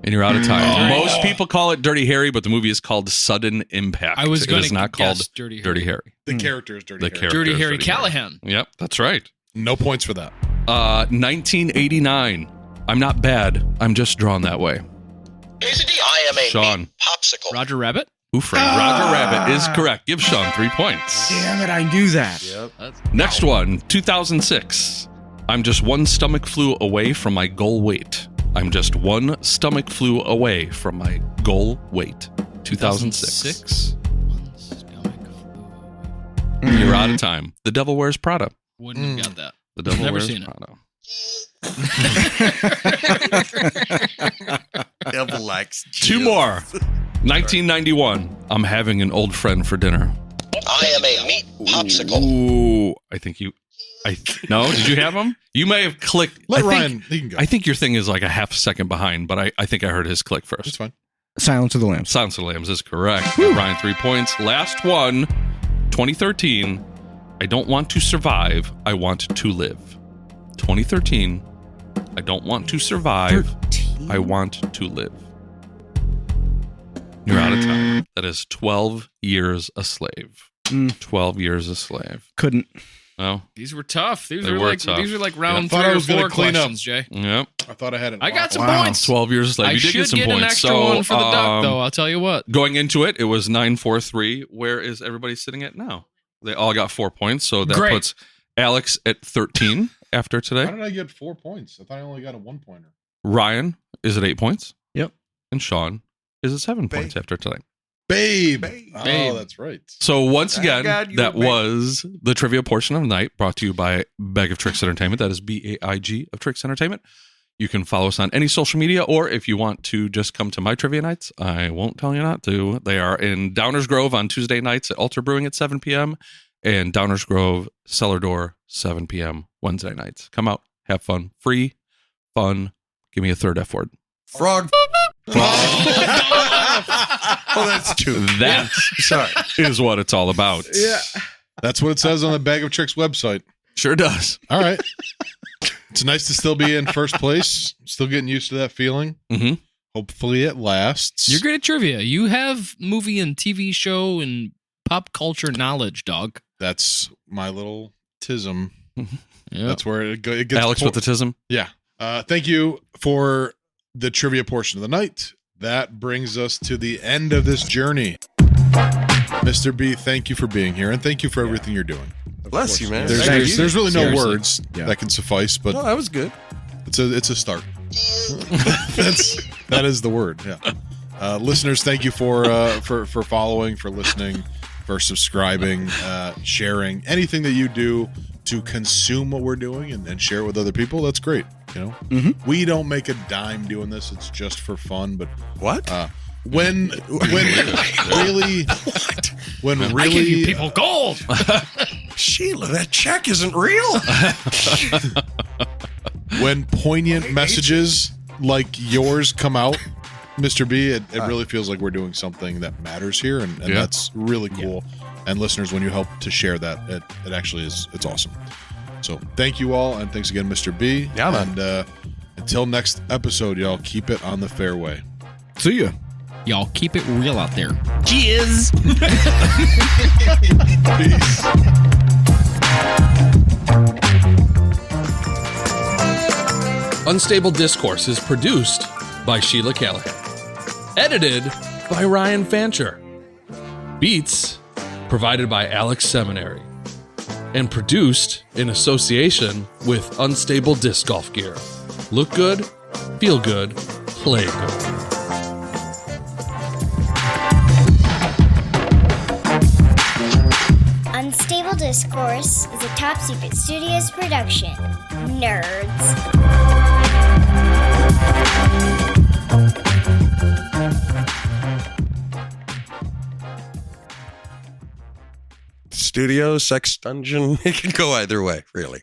And you're out of time. Oh. Most people call it Dirty Harry, but the movie is called Sudden Impact. I was It going is to not called guess Dirty Dirty Harry. The character is Dirty The Harry. character Dirty is Harry Callahan. Yep, that's right. No points for that. 1989. I'm not bad. I'm just drawn that way. I am a Sean. meat popsicle. Roger Rabbit. Who framed Roger Rabbit is correct. Give Sean 3 points. Damn it, I knew that. Yep. Next one, 2006. I'm just one stomach flu away from my goal weight. I'm just one stomach flu away from my goal weight. 2006. One stomach flew. You're out of time. The Devil Wears Prada. Wouldn't have got that. The Devil Never Wears seen it. Prada. Devil likes 2 more. 1991. I'm having an old friend for dinner. I am a meat popsicle. Ooh, I think you. No, did you have him? You may have clicked. Let I think- Ryan, he can go. I think your thing is like a half second behind, but I think I heard his click It's first. fine. Silence of the Lambs. Silence of the Lambs is correct. Give Ryan 3 points. Last one, 2013. I don't want to survive. I want to live. 2013. I don't want to survive. I want to live. You're out of time. That is 12 Years a Slave. 12 Years a Slave. Couldn't. Oh, These were tough. These They were were like tough. these were like round Thought 3 I or was gonna 4 clean up. questions, Jay. yep. I thought I had it. I got some Wow. points. 12 Years a Slave. I You did should get some get points. an extra So, one for the duck, though. I'll tell you what. Going into it, it was 9-4-3. Where is everybody sitting at now? They all got 4 points, so that Great. puts Alex at 13 after How today. did I get 4 points? I thought I only got a 1-pointer. Ryan is at 8 points. Yep. And Sean is at 7 Babe. points after today. Babe. Babe. Oh, that's right. So once I again, got you, that babe. was the trivia portion of the night, brought to you by Bag of Tricks Entertainment. That is BAIG of Tricks Entertainment. You can follow us on any social media, or if you want to just come to my trivia nights, I won't tell you not to. They are in Downers Grove on Tuesday nights at Altar Brewing at 7 p.m. and Downers Grove Cellar Door 7 p.m. Wednesday nights. Come out, have fun, free, fun. Give me a third F word. Frog. Oh, that's 2. That Sorry. is what it's all about. That's what it says on the Bag of Tricks website. Sure does. All right. It's nice to still be in first place. Still getting used to that feeling. Mhm. Hopefully it lasts. You're good at trivia. You have movie and TV show and pop culture knowledge, dog. That's my little tism. Yep. That's where it gets Alex with the tism. Yeah. Thank you for the trivia portion of the night. That brings us to the end of this journey. Mr. B, thank you for being here, and thank you for everything you're doing. Bless you, man. There's really no Seriously. words that can suffice, but No, that was good. it's a start. That is the word. Yeah. Listeners, thank you for following, for listening, for subscribing, sharing, anything that you do to consume what we're doing and share it with other people. That's great. You know, we don't make a dime doing this. It's just for fun. But What? when really, I give you people gold. Sheila, that check isn't real. when poignant messages like yours come out, Mr. B, it really feels like we're doing something that matters here, and that's really cool. And listeners, when you help to share that, it actually is, it's awesome. So thank you all, and thanks again, Mr. B. Yeah, man. And until next episode, y'all, keep it on the fairway. See ya. Y'all keep it real out there. Cheers. Peace. Unstable Discourse is produced by Sheila Callahan. Edited by Ryan Fancher. Beats provided by Alex Seminary. And produced in association with Unstable Disc Golf Gear. Look good, feel good, play good. Unstable Discourse is a Top Secret Studios production. Nerds. Studio, sex dungeon. It can go either way, really.